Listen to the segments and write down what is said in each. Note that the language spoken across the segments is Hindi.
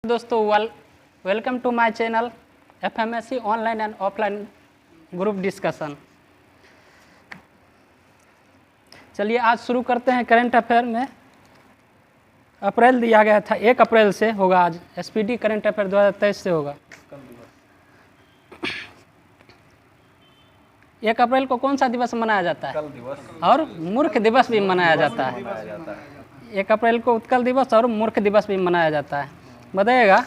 दोस्तों welcome to my channel FMSC online and offline group discussion. चलिए आज शुरू करते हैं करंट अफेयर में। अप्रैल दिया गया था, 1 अप्रैल से होगा आज SPD करंट अफेयर 2023 से होगा। 1 अप्रैल को कौन सा दिवस मनाया जाता है? उत्कल दिवस और मूर्ख दिवस भी मनाया जाता है। 1 अप्रैल को उत्कल दिवस और मूर्ख दिवस भी मनाया जाता है। बताइएगा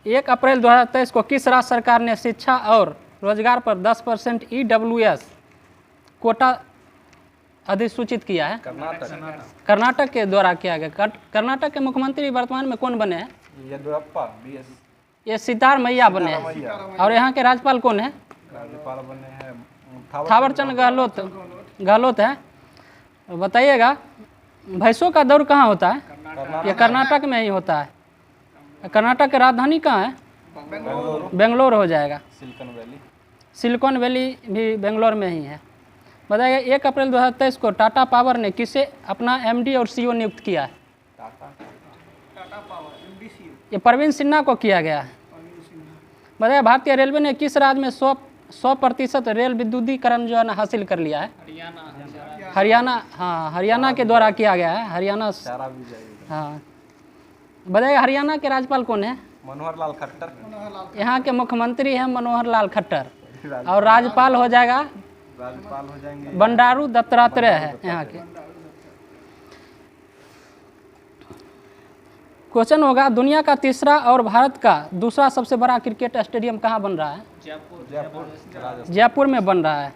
1 अप्रैल 2023 को किस राज्य सरकार ने शिक्षा और रोजगार पर 10% EWS कोटा अधिसूचित किया है? कर्नाटक के द्वारा किया गया। कर्नाटक के मुख्यमंत्री वर्तमान में कौन बने हैं? येदियुरप्पा ये सिद्धारमैया बने हैं। और यहाँ के राज्यपाल कौन है? राज्यपाल बने हैं थावरचंद गहलोत है। बताइएगा भैंसों का दौड़ कहाँ होता है? ये कर्नाटक में ही होता है। कर्नाटक की राजधानी कहाँ है? बेंगलोर हो जाएगा। सिलिकॉन वैली भी बेंगलोर में ही है। बताइए 1 अप्रैल 2023 को टाटा पावर ने किसे अपना MD और CEO नियुक्त किया है? ये प्रवीण सिन्हा को किया गया है। बताइए भारतीय रेलवे ने किस राज्य में 100% रेल विद्युतीकरण जो है ना हासिल कर लिया है? हरियाणा। हाँ, हरियाणा के द्वारा किया गया है। हरियाणा। हाँ, बताइए हरियाणा के राज्यपाल कौन है? मनोहर लाल खट्टर। यहाँ के मुख्यमंत्री हैं मनोहर लाल खट्टर। और राज्यपाल हो जाएगा बंडारू दत्तात्रेय है यहाँ के। क्वेश्चन होगा दुनिया का तीसरा और भारत का दूसरा सबसे बड़ा क्रिकेट स्टेडियम कहाँ बन रहा है? जयपुर में बन रहा है।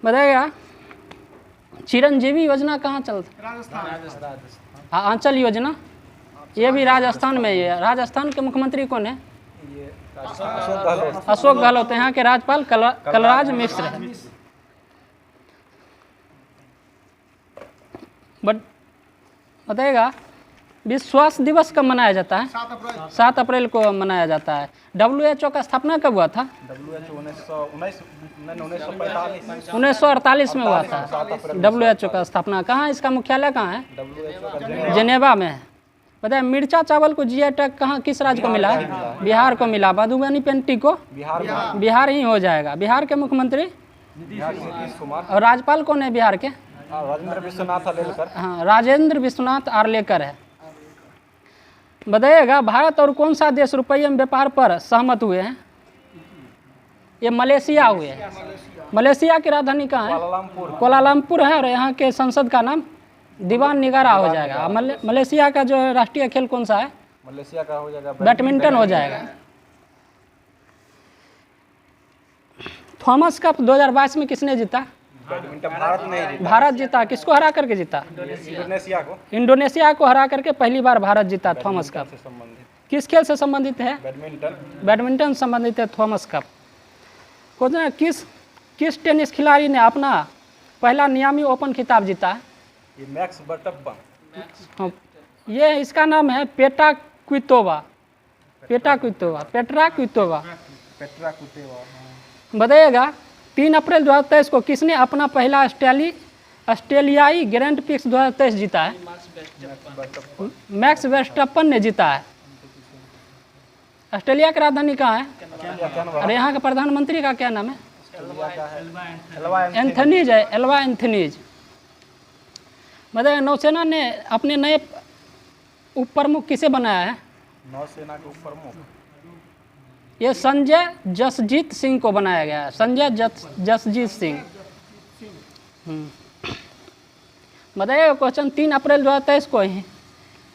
बताइएगा चिरंजीवी योजना कहाँ चलता है? आंचल योजना, ये भी राजस्थान में ही है। राजस्थान के मुख्यमंत्री कौन है? अशोक गहलोत। यहाँ के राज्यपाल कलराज मिश्र है। बताइएगा विश्व स्वास्थ्य दिवस कब मनाया जाता है? 7 अप्रैल को मनाया जाता है। WHO का स्थापना कब हुआ था? 1948 में हुआ था WHO का स्थापना। कहाँ इसका मुख्यालय कहाँ है? जेनेवा में है। बताए मिर्चा चावल को GI टैग कहाँ किस राज्य को मिला है? बिहार को मिला। मधुबनी पेंटिंग को बिहार ही हो जाएगा। बिहार के मुख्यमंत्री और राज्यपाल कौन है बिहार के? राजेंद्र विश्वनाथ आर्लेकर। हाँ, राजेंद्र विश्वनाथ आर्लेकर है। बताइएगा भारत और कौन सा देश रुपये में व्यापार पर सहमत हुए हैं? ये मलेशिया हुए हैं। मलेशिया की राजधानी कहाँ है? कोलालमपुर है। और यहाँ के संसद का नाम दीवान निगारा हो जाएगा। मलेशिया का जो राष्ट्रीय खेल कौन सा है? मलेशिया का हो जाएगा बैडमिंटन हो जाएगा। थॉमस कप 2022 में किसने जीता? बैडमिंटन भारत जीता। किसको हरा करके जीता? इंडोनेशिया को हरा करके पहली बार भारत जीता थॉमस कप। किस खेल से संबंधित है? बैडमिंटन संबंधित है थॉमस कप। किस टेनिस खिलाड़ी ने अपना पहला मियामी ओपन खिताब जीता है? ये मैक्स वर्स्टैपेन। ये इसका नाम है पेट्रा क्विटोवा। बताइएगा 3 अप्रैल 2023 को किसने अपना पहला ऑस्ट्रेलियाई ग्रैंड प्रिक्स 2023 जीता है? मैक्स वर्स्टैपेन ने जीता है। ऑस्ट्रेलिया की राजधानी कहाँ है? और यहाँ के प्रधानमंत्री का क्या नाम है? एंथनीज है, एल्वा एंथनीज। बताइए नौसेना ने अपने नए उप प्रमुख किसे बनाया है? नौसेना के उप प्रमुख ये संजय जसजीत सिंह को बनाया गया है। संजय जसजीत सिंह। बताइए क्वेश्चन 3 अप्रैल 2023 को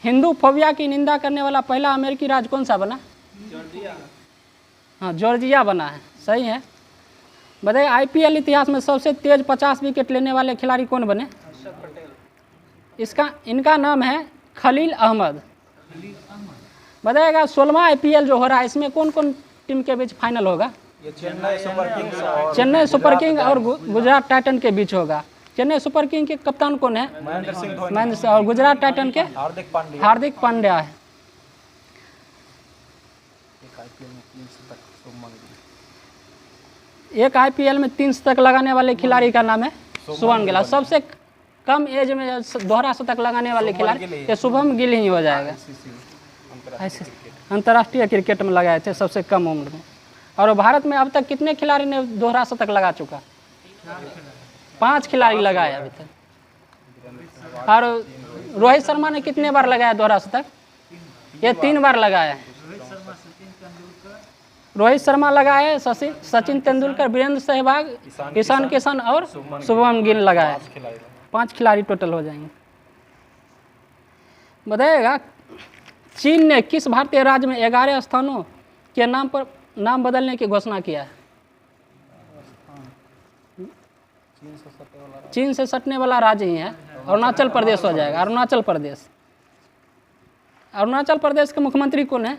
हिंदू फोबिया की निंदा करने वाला पहला अमेरिकी राज्य कौन सा बना? हाँ, जॉर्जिया बना है। सही है। बताइए IPL इतिहास में सबसे तेज 50 विकेट लेने वाले खिलाड़ी कौन बने? इनका नाम है खलील अहमद। बताइएगा 16वां IPL जो हो रहा है इसमें कौन कौन टीम के बीच फाइनल होगा? ये चेन्नई सुपर किंग और गुजरात टाइटन के बीच होगा। चेन्नई सुपर किंग के कप्तान कौन है? महेंद्र सिंह धोनी। और गुजरात टाइटन के हार्दिक पांड्या है। एक IPL में 3 शतक लगाने वाले खिलाड़ी का नाम है शुभमन गिल। सबसे कम एज में दोहरा शतक लगाने वाले खिलाड़ी ये शुभम गिल ही हो जाएगा। ऐसे अंतर्राष्ट्रीय क्रिकेट में लगाए थे सबसे कम उम्र में। और भारत में अब तक कितने खिलाड़ी ने दोहरा शतक लगा चुका? 5 खिलाड़ी लगाए अभी तक। और रोहित शर्मा ने कितने बार लगाया दोहरा शतक? ये 3 बार लगाया है। रोहित शर्मा लगाए, सचिन तेंदुलकर, वीरेंद्र सहवाग, ईशान किशन और शुभमन गिल लगाए। 5 खिलाड़ी टोटल हो जाएंगे। बताइएगा चीन ने किस भारतीय राज्य में 11 स्थानों के नाम बदलने की घोषणा किया है? चीन से सटने वाला राज्य ही है, अरुणाचल प्रदेश हो जाएगा। अरुणाचल प्रदेश। अरुणाचल प्रदेश के मुख्यमंत्री कौन है?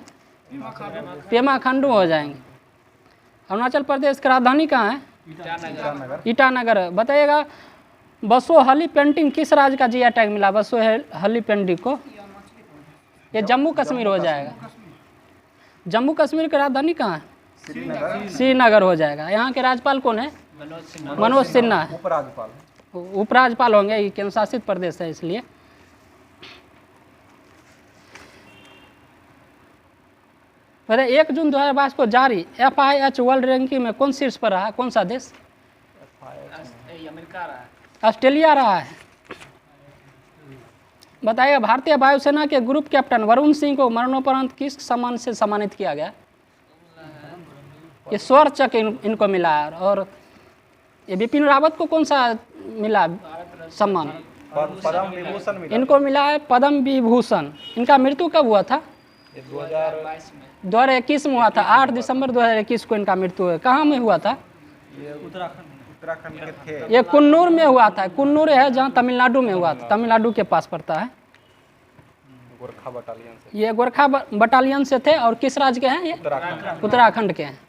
पेमा खांडू हो जाएंगे। अरुणाचल प्रदेश की राजधानी कहाँ है? ईटानगर। बताइएगा बसो हली पेंटिंग किस राज्य का जीआई टैग मिला? बसो हली पेंटिंग को ये जम्मू कश्मीर हो जाएगा। जम्मू कश्मीर की राजधानी कहाँ है? श्रीनगर हो जाएगा। यहाँ के राज्यपाल कौन है? मनोज सिन्हा है। उपराज्यपाल होंगे, ये केंद्र शासित प्रदेश है इसलिए। वैसे 1 जून 2022 को जारी FIH वर्ल्ड रैंकिंग में कौन शीर्ष पर रहा? कौन सा देश? ऑस्ट्रेलिया रहा है। बताइए भारतीय वायुसेना के ग्रुप कैप्टन वरुण सिंह को मरणोपरांत किस सम्मान से सम्मानित किया गया? ये स्वर्ण चक्र इनको मिला है। और ये बिपिन रावत को कौन सा मिला सम्मान? पद्म विभूषण मिला। इनको मिला है पद्म विभूषण। इनका मृत्यु कब हुआ था? 2021 में हुआ था। 8 दिसंबर 2021 को इनका मृत्यु हुआ। कहाँ में हुआ था? उत्तराखंड के थे। ये कुन्नूर में हुआ था। कुन्नूर है जहाँ तमिलनाडु में हुआ था। तमिलनाडु के पास पड़ता है। गोरखा बटालियन से। ये गोरखा बटालियन से थे। और किस राज्य के हैं ये? उत्तराखंड के हैं।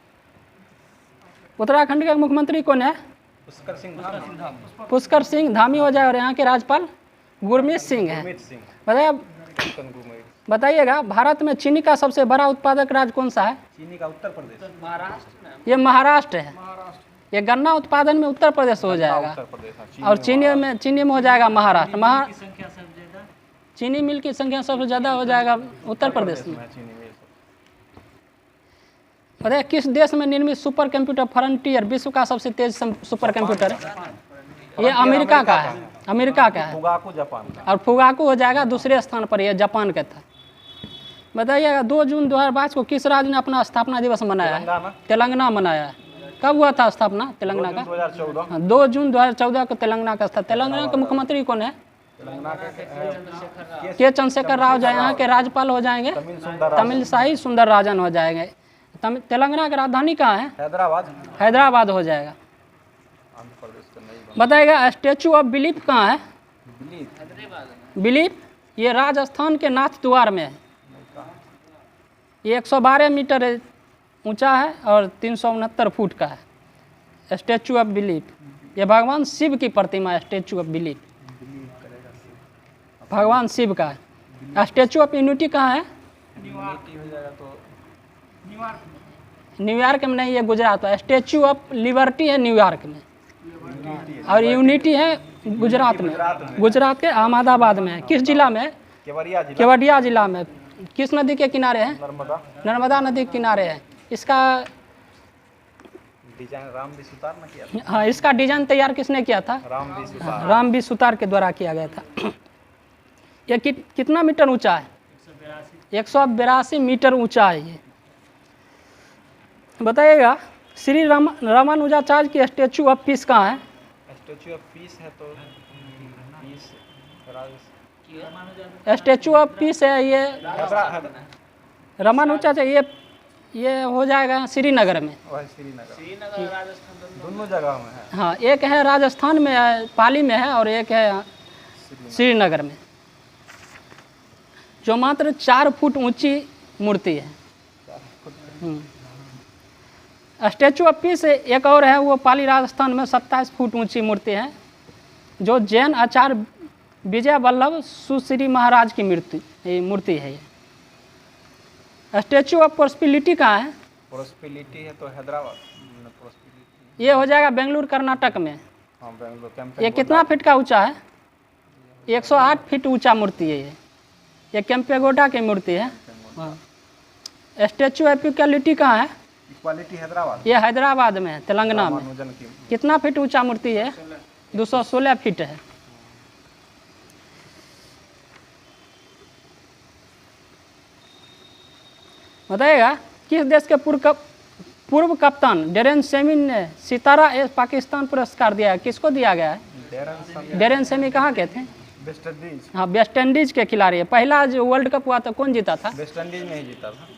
उत्तराखंड के मुख्यमंत्री कौन है? पुष्कर सिंह धामी हो जाए। और यहाँ के राज्यपाल गुरमीत सिंह हैं। बताइएगा भारत में चीनी का सबसे बड़ा उत्पादक राज्य कौन सा है? चीनी का उत्तर प्रदेश। ये महाराष्ट्र है। ये गन्ना उत्पादन में उत्तर प्रदेश हो जाएगा। और चीनी में हो जाएगा महाराष्ट्र। चीनी मिल की संख्या सबसे ज़्यादा हो जाएगा उत्तर प्रदेश में। बताइए किस देश में निर्मित सुपर कंप्यूटर फ्रंटियर विश्व का सबसे तेज सुपर कंप्यूटर है? ये अमेरिका का है। अमेरिका का है। फुगाकू जापान का। और फुगाकू हो जाएगा दूसरे स्थान पर। यह जापान का था। बताइएगा 2 जून 2022 को किस राज्य ने अपना स्थापना दिवस मनाया है? तेलंगाना मनाया है। कब हुआ था स्थापना तेलंगाना का? 2014। 2 जून 2014 को तेलंगाना का था। तेलंगाना के मुख्यमंत्री कौन है? के चंद्रशेखर राव जो यहाँ के राज्यपाल हो जाएंगे तमिलसाई सुंदरराजन हो जाएंगे। तेलंगाना की राजधानी कहाँ है? हैदराबाद हो जाएगा। बताइएगा स्टैचू ऑफ बिलीफ कहाँ है? बिलीफ ये राजस्थान के नाथ द्वार में है। ये 112 मीटर ऊंचा है और 369 फुट का है। स्टैचू ऑफ बिलीफ ये भगवान शिव की प्रतिमा है। स्टैचू ऑफ बिलीफ भगवान शिव का है। स्टैचू ऑफ यूनिटी कहाँ है? न्यूयॉर्क में नहीं, ये गुजरात है। स्टैचू ऑफ लिबर्टी है न्यूयॉर्क में। और यूनिटी है गुजरात में। गुजरात के अहमदाबाद में है। किस जिला में है? केवड़िया जिला में। किस नदी के किनारे है? नर्मदा नदी के किनारे है। इसका डिजाइन राम बी सुतार ने किया था। हाँ, इसका डिजाइन तैयार किसने किया था? राम बी सुतार के द्वारा किया गया था। ये कितना मीटर ऊंचा है? 182 मीटर ऊंचा है ये। बताइएगा श्री रामानुजाचार्य की स्टैचू ऑफ पीस कहाँ है? स्टैचू ऑफ पीस है तो स्टैचू ऑफ पीस है ये रामानुजाचार्य। ये हो जाएगा श्रीनगर में। दोनों जगह में है। हाँ, एक है राजस्थान में है, पाली में है। और एक है श्रीनगर में, जो मात्र 4 फुट ऊंची मूर्ति है। स्टैचू ऑफ पीस एक और है, वो पाली राजस्थान में 27 फुट ऊंची मूर्ति है, जो जैन आचार्य विजय वल्लभ सुश्री महाराज की मूर्ति है। ये स्टैचू ऑफ प्रोस्पेरिटी कहाँ है? प्रोस्पेरिटी है तो हैदराबाद। ये हो जाएगा बेंगलुरु कर्नाटक में। हाँ, बेंगलुरु। ये कितना फीट का ऊंचा है? 108 फीट ऊंचा मूर्ति है ये। केम्पेगौड़ा की मूर्ति है। हाँ। स्टैचू ऑफ इक्वालिटी कहाँ है? इक्वालिटी हैदराबाद। ये हैदराबाद में है, तेलंगाना में। रामानुजन की कितना फीट ऊंचा मूर्ति है? 216 फीट है। बताइएगा किस देश के पूर्व कप्तान डेरेन सेमी ने सितारा ए पाकिस्तान पुरस्कार दिया है? किसको दिया गया है? डेरेन सेमी कहाँ के थे? West Indies. हाँ, वेस्ट इंडीज के खिलाड़ी है। पहला जो वर्ल्ड कप हुआ था कौन जीता था? वेस्ट इंडीज में ही जीता था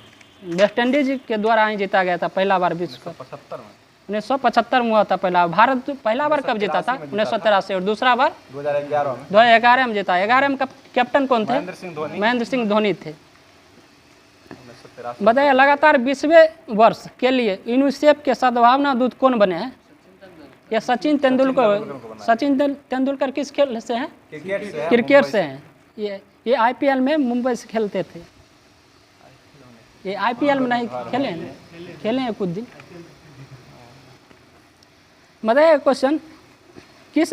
वेस्ट इंडीज के द्वारा ही जीता गया था पहला बार विश्व कप। 75 में। 1975 में हुआ था पहला। भारत पहला बार कब जीता था? 1983। और दूसरा बार 2011 में। 2011 में जीता। 11 में कैप्टन कौन थे? महेंद्र सिंह धोनी। महेंद्र सिंह धोनी थे। 1983। बताइए लगातार 20वें वर्ष के लिए यूनिसेफ के सद्भावना दूत कौन बने हैं? ये सचिन तेंदुलकर। सचिन तेंदुलकर किस खेल से हैं? क्रिकेट से है, क्रिकेट से हैं। ये आईपीएल में मुंबई से खेलते थे। ये आईपीएल में नहीं खेले हैं, खेले हैं कुछ दिन। बताइए क्वेश्चन, किस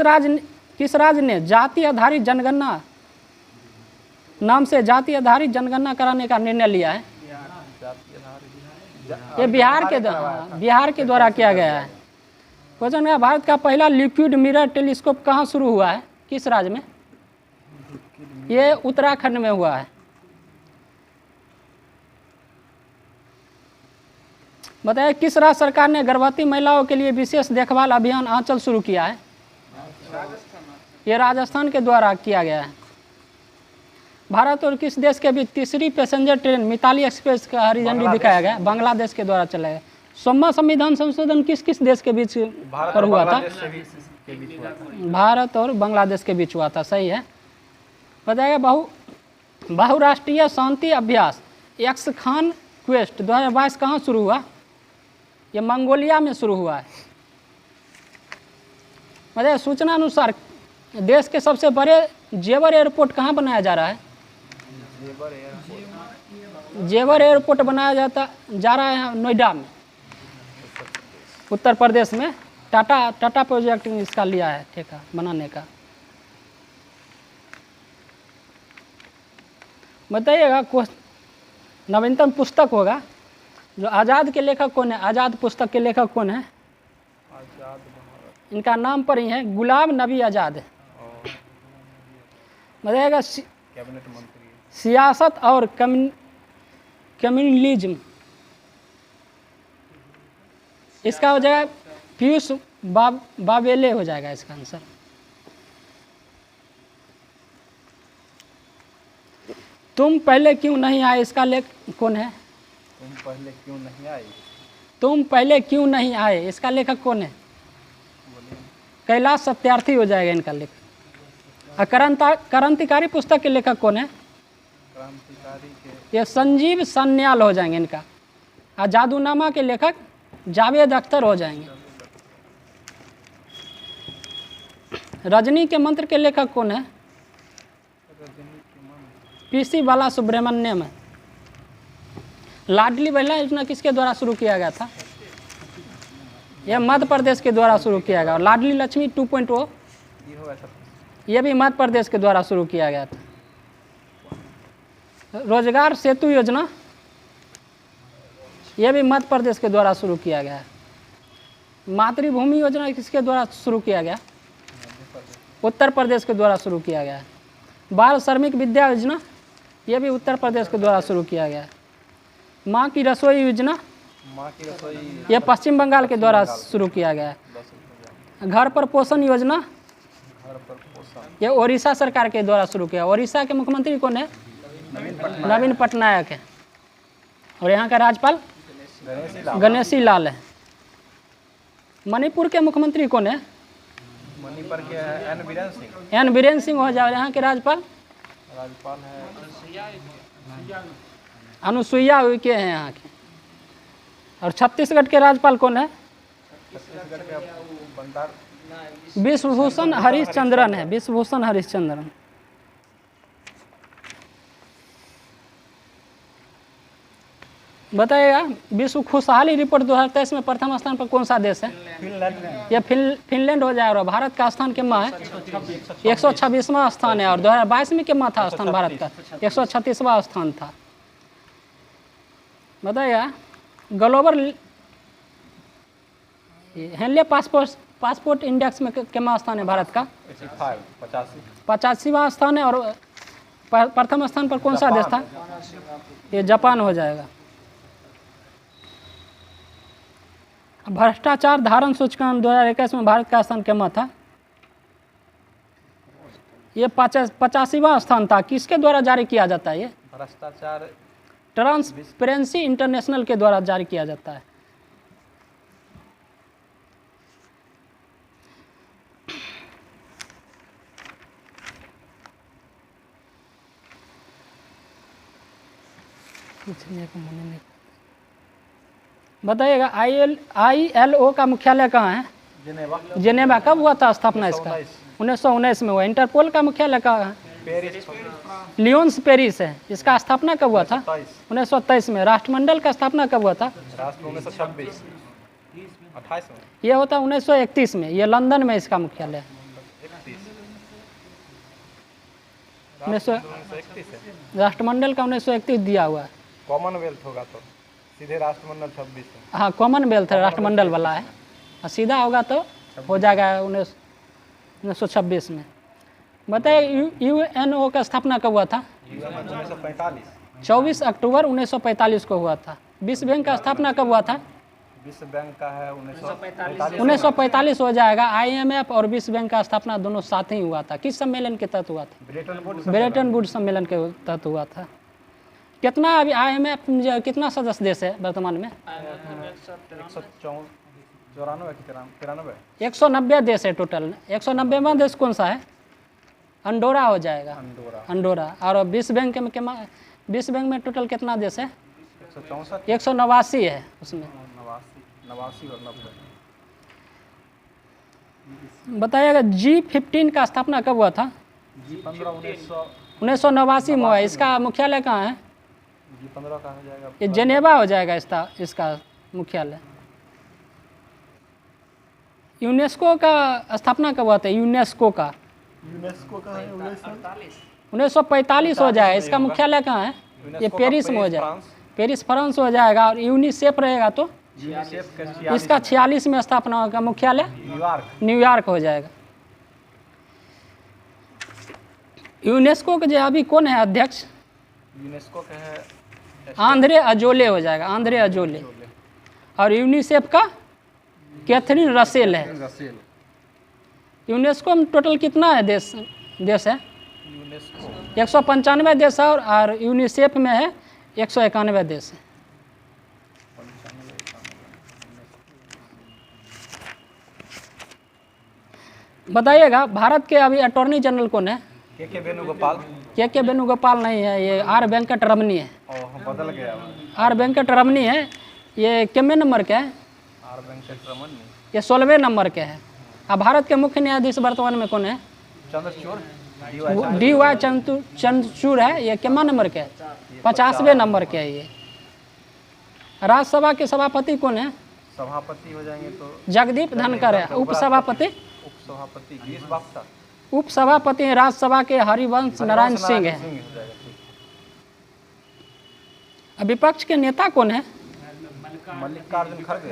राज्य ने जाति आधारित जनगणना नाम से जाति आधारित जनगणना कराने का निर्णय लिया है? ये बिहार के द्वारा किया गया है। क्वेश्चन है, भारत का पहला लिक्विड मिरर टेलीस्कोप कहाँ शुरू हुआ है? किस राज्य में? ये उत्तराखंड में हुआ है। बताइए किस राज्य सरकार ने गर्भवती महिलाओं के लिए विशेष देखभाल अभियान आंचल शुरू किया है? ये राजस्थान के द्वारा किया गया है। भारत और किस देश के बीच तीसरी पैसेंजर ट्रेन मिताली एक्सप्रेस का हरी झंडी दिखाया गया? बांग्लादेश के द्वारा चलाया गया। 16वां संविधान संशोधन किस किस देश के बीच पर हुआ था? भारत और बांग्लादेश के बीच हुआ था। सही है। बताइएगा बहुराष्ट्रीय शांति अभ्यास एक्स खान क्वेस्ट 2022 कहाँ शुरू हुआ? ये मंगोलिया में शुरू हुआ है। बताइए सूचना अनुसार देश के सबसे बड़े जेवर एयरपोर्ट कहाँ बनाया जा रहा है? जेवर एयरपोर्ट बनाया जा रहा है नोएडा में, उत्तर प्रदेश में। टाटा प्रोजेक्ट ने इसका लिया है ठेका बनाने का। बताइएगा नवीनतम पुस्तक होगा जो आज़ाद के लेखक कौन है? आज़ाद पुस्तक के लेखक कौन है? इनका नाम पर ही है, गुलाम नबी आज़ाद है। बताइएगा कैबिनेट मंत्री। सियासत और कम्युनलिज्म, इसका हो जाएगा पीयूष बावेले हो जाएगा इसका आंसर। तुम पहले क्यों नहीं आए, इसका लेखक कौन है? तुम पहले क्यों नहीं आए? तुम पहले क्यों नहीं आए, इसका लेखक कौन है? कैलाश सत्यार्थी हो जाएगा इनका लेखक। क्रांतिकारी पुस्तक के लेखक कौन है? क्रांतिकारी के ये संजीव सान्याल हो जाएंगे इनका। और जादूनामा के लेखक जावेद अख्तर हो जाएंगे। रजनी के मंत्र के लेखक कौन है? पीसी बाला सुब्रमण्यम। लाडली बहना योजना किसके द्वारा शुरू किया गया था? यह मध्य प्रदेश के द्वारा शुरू किया गया। लाडली लक्ष्मी 2.0 ये भी मध्य प्रदेश के द्वारा शुरू किया गया था। रोजगार सेतु योजना यह भी मध्य प्रदेश के द्वारा शुरू किया गया है। मातृभूमि योजना किसके द्वारा शुरू किया गया? उत्तर प्रदेश के द्वारा शुरू किया गया है। बाल श्रमिक विद्या योजना यह भी उत्तर प्रदेश के द्वारा शुरू किया गया है। माँ की रसोई योजना यह पश्चिम बंगाल के द्वारा शुरू किया गया है। घर पर पोषण योजना यह ओडिशा सरकार के द्वारा शुरू किया। ओडिशा के मुख्यमंत्री कौन है? नवीन पटनायक है। और यहाँ का राज्यपाल गणेशी लाल है। मणिपुर के मुख्यमंत्री कौन है? मणिपुर के एन बीरेन सिंह। एन बीरेन सिंह हो जाए। यहाँ के राज्यपाल है अनुसुईया उइके हैं यहाँ के। और छत्तीसगढ़ के राज्यपाल कौन है? छत्तीसगढ़ के बंडार विश्वभूषण हरिश्चंद्रन है। विश्वभूषण हरिश्चंद्रन। बताइएगा विश्व खुशहाली रिपोर्ट 2023 में प्रथम स्थान पर कौन सा देश है? फिनलैंड। यह फिनलैंड हो जाएगा। भारत का स्थान कितना है? 126वां स्थान है। और 2022 में कितना था स्थान भारत का? 136वां स्थान था। बताइएगा ग्लोबल हेनले पासपोर्ट इंडेक्स में कितना स्थान है भारत का? 85वां स्थान है। और प्रथम स्थान पर कौन सा देश था? ये जापान हो जाएगा। भ्रष्टाचार धारण सूचकांक 2021 में भारत का स्थान कितना था? ये 85वां स्थान था। किसके द्वारा जारी किया जाता है? ये भ्रष्टाचार ट्रांसपेरेंसी इंटरनेशनल के द्वारा जारी किया जाता है। बताइएगा ILO का मुख्यालय कहाँ है? जिनेवा। जिनेवा। कब हुआ था स्थापना इसका? 1919 में हुआ। इंटरपोल का मुख्यालय कहाँ है? पेरिस। लियोन्स पेरिस है। इसका स्थापना कब हुआ था? 1923 में। राष्ट्रमंडल का स्थापना कब हुआ था? राष्ट्र 1926 28 में। ये होता 1931 में। ये लंदन में इसका मुख्यालय है। 1931 है। राष्ट्रमंडल का 1931 दिया हुआ है। कॉमनवेल्थ होगा तो सीधे राष्ट्रमंडल 26 है। हाँ, कॉमनवेल्थ है, राष्ट्रमंडल वाला है। और सीधा होगा तो हो जाएगा 1926 में। बताइए UNO का स्थापना कब हुआ था? 1945। 24 अक्टूबर 1945 को हुआ था। विश्व बैंक का स्थापना कब हुआ था? विश्व बैंक का है 1945। 1945 हो जाएगा। IMF और विश्व बैंक का स्थापना दोनों साथ ही हुआ था। किस सम्मेलन के तहत हुआ था? ब्रेटन वुड्स सम्मेलन के तहत हुआ था। कितना अभी IMF में कितना सदस्य देश है वर्तमान में? 190 देश है टोटल। 190वां देश कौन सा है? अंडोरा हो जाएगा। अंडोरा। और विश्व बैंक में कितना? विश्व बैंक में टोटल कितना देश है? 189 है उसमें। 89 और 90। बताइएगा G15 का स्थापना कब हुआ था? G15 1989 में हुआ। इसका मुख्यालय कहाँ है? G15 का हो जाएगा ये जेनेवा हो जाएगा इसका मुख्यालय। यूनेस्को का स्थापना कब हुआ था? यूनेस्को का 1945 हो जाएगा। इसका मुख्यालय कहाँ है? ये पेरिस में हो जाएगा। पेरिस फ्रांस हो जाएगा। और यूनिसेफ रहेगा तो इसका 46 में स्थापना होगा। मुख्यालय न्यूयॉर्क हो जाएगा। यूनेस्को के जो अभी कौन है अध्यक्ष? यूनेस्को के है आंद्रे अजोले हो जाएगा। Andre Azoulay. और यूनिसेफ का कैथरीन रसेल है। यूनेस्को में टोटल कितना है देश है? 195 देश है। और यूनिसेफ में है 191 देश है। बताइएगा भारत के अभी अटॉर्नी जनरल कौन है? के वेणुगोपाल। के वेणुगोपाल नहीं है। ये R वेंकट रमनी है। बदल गया। R वेंकट रमनी है। ये कितने नंबर के है? R वेंकट रमन। ये 16वें नंबर के है। अब भारत के मुख्य न्यायाधीश वर्तमान में कौन है? चंद्रचूड़। DY चंद्रचूड़ है। ये कितना नंबर के है? 50वें नंबर के है। ये राज्यसभा के सभापति कौन है? सभापति हो जाएंगे तो जगदीप धनखड़ है। उपसभापति गिरीश बापटा। उपसभापति राज्यसभा के हरिवंश नारायण सिंह है। विपक्ष के नेता कौन है? मल्लिकार्जुन खड़गे।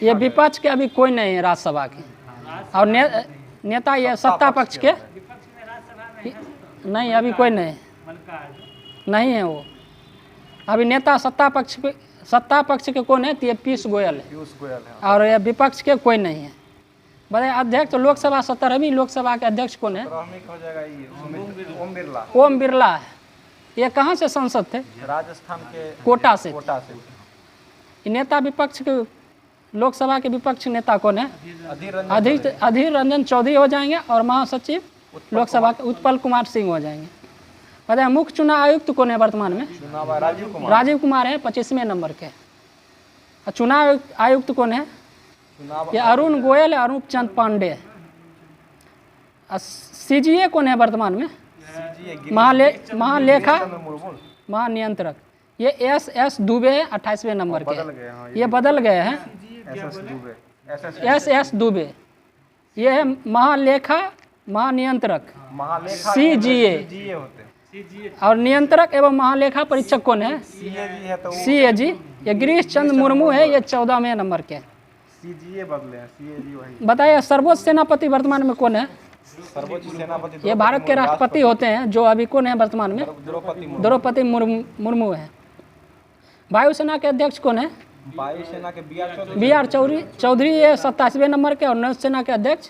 ये विपक्ष के अभी कोई नहीं है राज्यसभा के। और नेता ये सत्ता पक्ष के नहीं, अभी कोई नहीं है वो। अभी नेता सत्ता पक्ष के कौन है? तो ये पीयूष गोयल है। और ये विपक्ष के कोई नहीं है। बताइए अध्यक्ष लोकसभा 17वीं लोकसभा के अध्यक्ष कौन है? ओम बिरला है। ये कहाँ से सांसद थे? राजस्थान के कोटा से। नेता विपक्ष के लोकसभा के विपक्ष नेता कौन है? अधीर रंजन चौधरी हो जाएंगे। और महासचिव लोकसभा के उत्पल कुमार सिंह हो जाएंगे। बताइए मुख्य चुनाव आयुक्त कौन है वर्तमान में? राजीव कुमार है 25वें नंबर के। और चुनाव आयुक्त कौन है? ये अरुण गोयल है। अरूप चंद पांडे। CGA कौन है वर्तमान में? महालेखा महानियंत्रक। ये SS दुबे है 28वें नंबर के। ये बदल गए हैं। SS दुबे। ये है महालेखा महानियंत्रक CGA। और नियंत्रक एवं महालेखा परीक्षक कौन है? CAG है तो CAG। ये गिरीश चंद्र मुर्मू है, ये 14वें नंबर के। CGA बदले हैं, CAG वही। बताइए सर्वोच्च सेनापति वर्तमान में कौन है? सर्वोच्च सेनापति ये भारत के राष्ट्रपति होते हैं, जो अभी कौन है वर्तमान में? द्रौपदी मुर्मू। द्रौपदी मुर्मू है। वायुसेना के अध्यक्ष कौन है? वायुसेना के BR चौधरी। BR चौधरी, ये 27वें नंबर के। और नौसेना के अध्यक्ष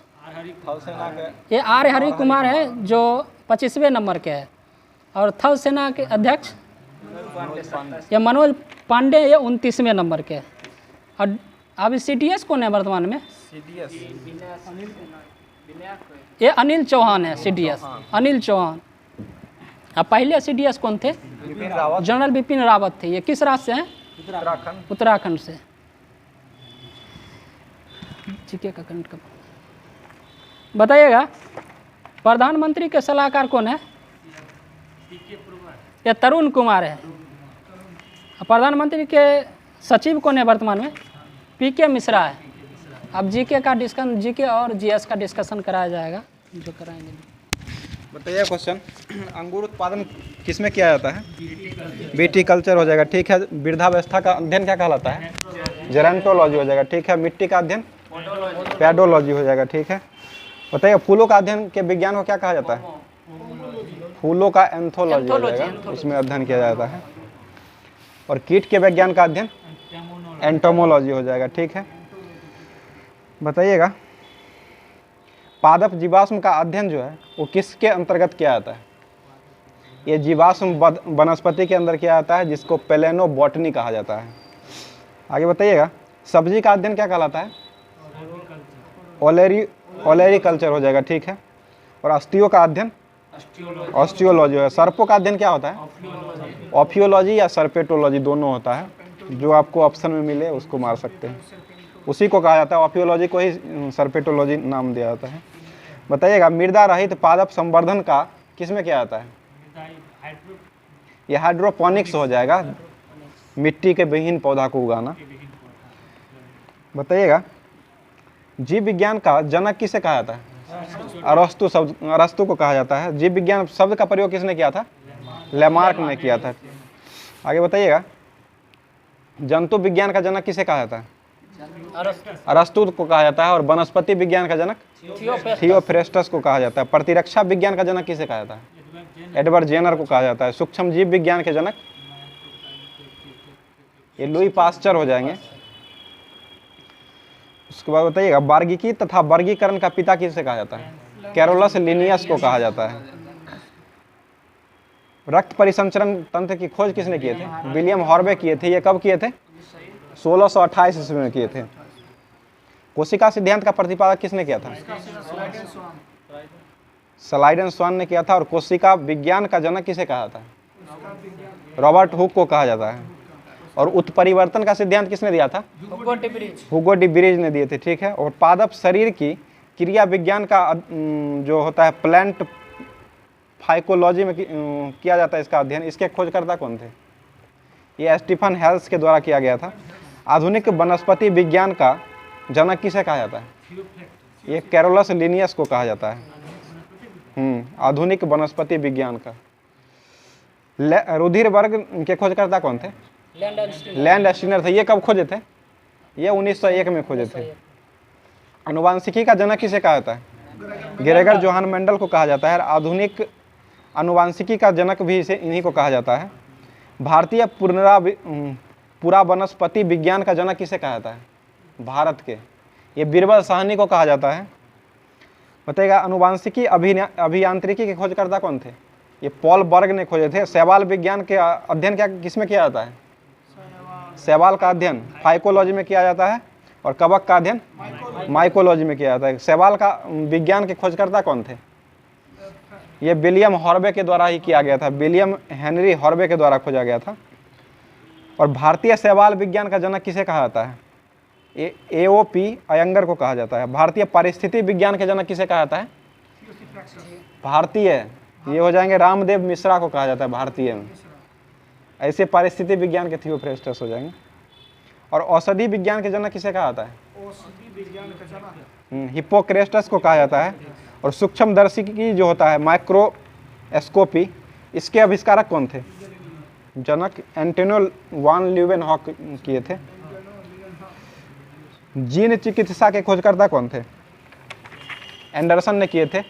थल सेना के ये आर हरि कुमार है, जो 25वें नंबर के है। और थल सेना के अध्यक्ष ये मनोज पांडे, ये 29वें नंबर के। और अभी CDS कौन है वर्तमान में? CDS ये अनिल चौहान है, CDS अनिल चौहान। अब पहले CDS कौन थे? बिपिन रावत, जनरल बिपिन रावत थे। ये किस राज्य से हैं? उत्तराखंड। उत्तराखंड से। जीके का करंट बताइएगा प्रधानमंत्री के सलाहकार कौन है? ये तरुण कुमार है। प्रधानमंत्री के सचिव कौन है वर्तमान में? PK मिश्रा है। अब जीके का डिस्कशन, जीके और GS का डिस्कशन कराया जाएगा, जो कराएंगे। बताइए क्वेश्चन, अंगूर उत्पादन किस में किया जाता है? विटीकल्चर हो जाएगा, ठीक है। वृद्धावस्था का अध्ययन क्या कहलाता है? जेरेंटोलॉजी हो जाएगा, ठीक है। मिट्टी का अध्ययन पेडोलॉजी हो जाएगा, ठीक है। बताइए फूलों का अध्ययन के विज्ञान को क्या कहा जाता है? फूलों का एंथोलॉजी हो जाएगा, इसमें अध्ययन किया जाता है। और कीट के विज्ञान का अध्ययन एंटोमोलॉजी हो जाएगा, ठीक है। बताइएगा पादप जीवाश्म का अध्ययन जो है वो किसके अंतर्गत किया जाता है? ये जीवाश्म वनस्पति के अंदर किया जाता है, जिसको पेलेनोबॉटनी कहा जाता है। आगे बताइएगा सब्जी का अध्ययन क्या कहलाता है? ओलेरीकल्चर हो जाएगा, ठीक है। और अस्थियों का अध्ययन ऑस्टियोलॉजी है। सर्पों का अध्ययन क्या होता है? ऑफियोलॉजी या सर्पेटोलॉजी, दोनों होता है। जो आपको ऑप्शन में मिले उसको मार सकते हैं, उसी को कहा जाता है। ऑफियोलॉजी को ही सर्पेटोलॉजी नाम दिया जाता है। बताइएगा मृदा रहित पादप संवर्धन का किस में किया जाता है? ये हाइड्रोपोनिक्स हो जाएगा, मिट्टी के विहीन पौधा को उगाना। बताइएगा जीव विज्ञान का जनक किसे कहा जाता है? अरस्तु को कहा जाता है। जीव विज्ञान शब्द का प्रयोग किसने किया था? लेमार्क ने किया था। आगे बताइएगा जंतु विज्ञान का जनक किसे कहा जाता है? अरस्तु को कहा जाता है। और वनस्पति विज्ञान का जनक थियोफ्रेस्टस को कहा जाता है। प्रतिरक्षा विज्ञान का जनक किसे कहा जाता है? एडवर्ड जेनर को कहा जाता है। सूक्ष्म जीव विज्ञान के जनक ये लुई पास्चर हो जाएंगे। उसके बाद बताइएगा बार्गीकी तथा वर्गीकरण का पिता किसे कहा जाता है? कैरोलस लिनियस को कहा जाता है। रक्त परिसंचरण तंत्र की खोज किसने किए थे? विलियम हॉर्वे किए थे। ये कब किए थे? 1628 ईस्वी में किए थे। कोशिका सिद्धांत का प्रतिपादक किसने किया था? स्लाइडन स्वान ने किया था। और कोशिका विज्ञान का जनक किसे कहा था? रॉबर्ट हुक को कहा जाता है। और उत्परिवर्तन का सिद्धांत किसने दिया था? हुगो डी ब्रिज ने दिए थे, ठीक है। और पादप शरीर की क्रिया विज्ञान का जो होता है प्लांट फाइकोलॉजी में किया जाता है इसका अध्ययन। इसके खोजकर्ता कौन थे? ये स्टीफन हेल्स के द्वारा किया गया था। आधुनिक वनस्पति विज्ञान का जनक किसे कहा जाता है? ये कैरोलस लिनियस को कहा जाता है। आधुनिक वनस्पति विज्ञान का। रुधिर वर्ग के खोजकर्ता कौन थे? लैंड स्टीनर थे। ये कब खोजे थे? ये 1901 में खोजे थे। अनुवांशिकी का जनक किसे कहा जाता है? ग्रेगर जोहान मेंडल को कहा जाता है। आधुनिक अनुवांशिकी का जनक भी इसे इन्हीं को कहा जाता है। भारतीय पूरा वनस्पति विज्ञान का जनक किसे कहा जाता है? भारत के ये बीरबल साहनी को कहा जाता है। बताइएगा अनुवांशिकी अभियांत्रिकी के खोजकर्ता कौन थे? ये पॉल बर्ग ने खोजे थे। शैवाल विज्ञान के अध्ययन क्या किसमें किया जाता है? शैवाल का अध्ययन फाइकोलॉजी में किया जाता है। और कवक का अध्ययन माइकोलॉजी में किया जाता है। शैवाल का विज्ञान के खोजकर्ता कौन थे? ये विलियम हॉर्वे के द्वारा ही किया गया था। विलियम हेनरी हॉर्वे के द्वारा खोजा गया था। और भारतीय शैवाल विज्ञान का जनक किसे कहा जाता है? AOP अयंगर को कहा जाता है। भारतीय परिस्थिति विज्ञान के जनक किसे कहा जाता है? भारतीय ये हो जाएंगे रामदेव मिश्रा को कहा जाता है भारतीय में। ऐसे परिस्थिति विज्ञान के थियोफ्रेस्टस हो जाएंगे। और औषधि विज्ञान के जनक किसे कहा जाता है? हिप्पोक्रेटस को कहा जाता है। और सूक्ष्मदर्शी की जो होता है माइक्रोस्कोपी इसके आविष्कारक कौन थे? जनक एंटोनियो वान ल्यूवेनहॉक किए थे। जीन चिकित्सा के खोजकर्ता कौन थे? एंडरसन ने किए थे।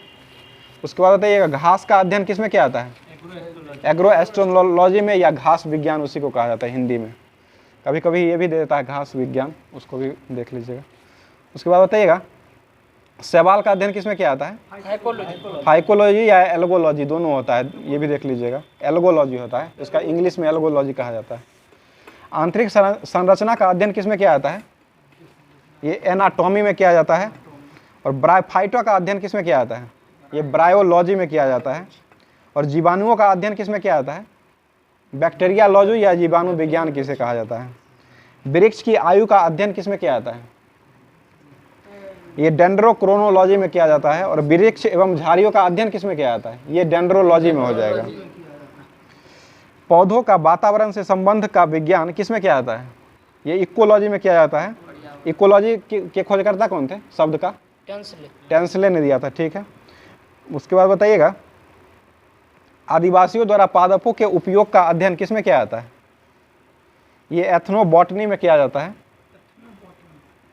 उसके बाद बताइएगा घास का अध्ययन किसमें किया जाता है? एग्रो एस्ट्रोलॉजी में, या घास विज्ञान उसी को कहा जाता है हिंदी में। कभी कभी ये भी दे देता है घास विज्ञान, उसको भी देख लीजिएगा। उसके बाद बताइएगा शैवाल का अध्ययन किसमें किया जाता है? फाइकोलॉजी या एल्गोलॉजी, दोनों होता है, ये भी देख लीजिएगा। एल्गोलॉजी होता है, इसका इंग्लिश में एल्गोलॉजी कहा जाता है। आंतरिक संरचना का अध्ययन किसमें किया जाता है? ये एनाटॉमी में किया जाता है। और ब्रायोफाइटो का अध्ययन किसमें किया जाता है? ये ब्रायोलॉजी में किया जाता है। और जीवाणुओं का अध्ययन किसमें किया जाता है? बैक्टीरियालॉजी या जीवाणु विज्ञान किसे कहा जाता है। वृक्ष की आयु का अध्ययन किसमें किया जाता है? ये डेंड्रोक्रोनोलॉजी में किया जाता है। और वृक्ष एवं झाड़ियों का अध्ययन किसमें किया जाता है? ये डेंड्रोलॉजी में हो जाएगा। पौधों का वातावरण से संबंध का विज्ञान किसमें किया जाता है? ये इकोलॉजी में किया जाता है। इकोलॉजी के खोजकर्ता कौन थे? शब्द का टेंसले ने दिया था, ठीक है। उसके बाद बताइएगा आदिवासियों द्वारा पादपों के उपयोग का अध्ययन किसमें किया जाता है? ये एथनोबॉटनी में किया जाता है।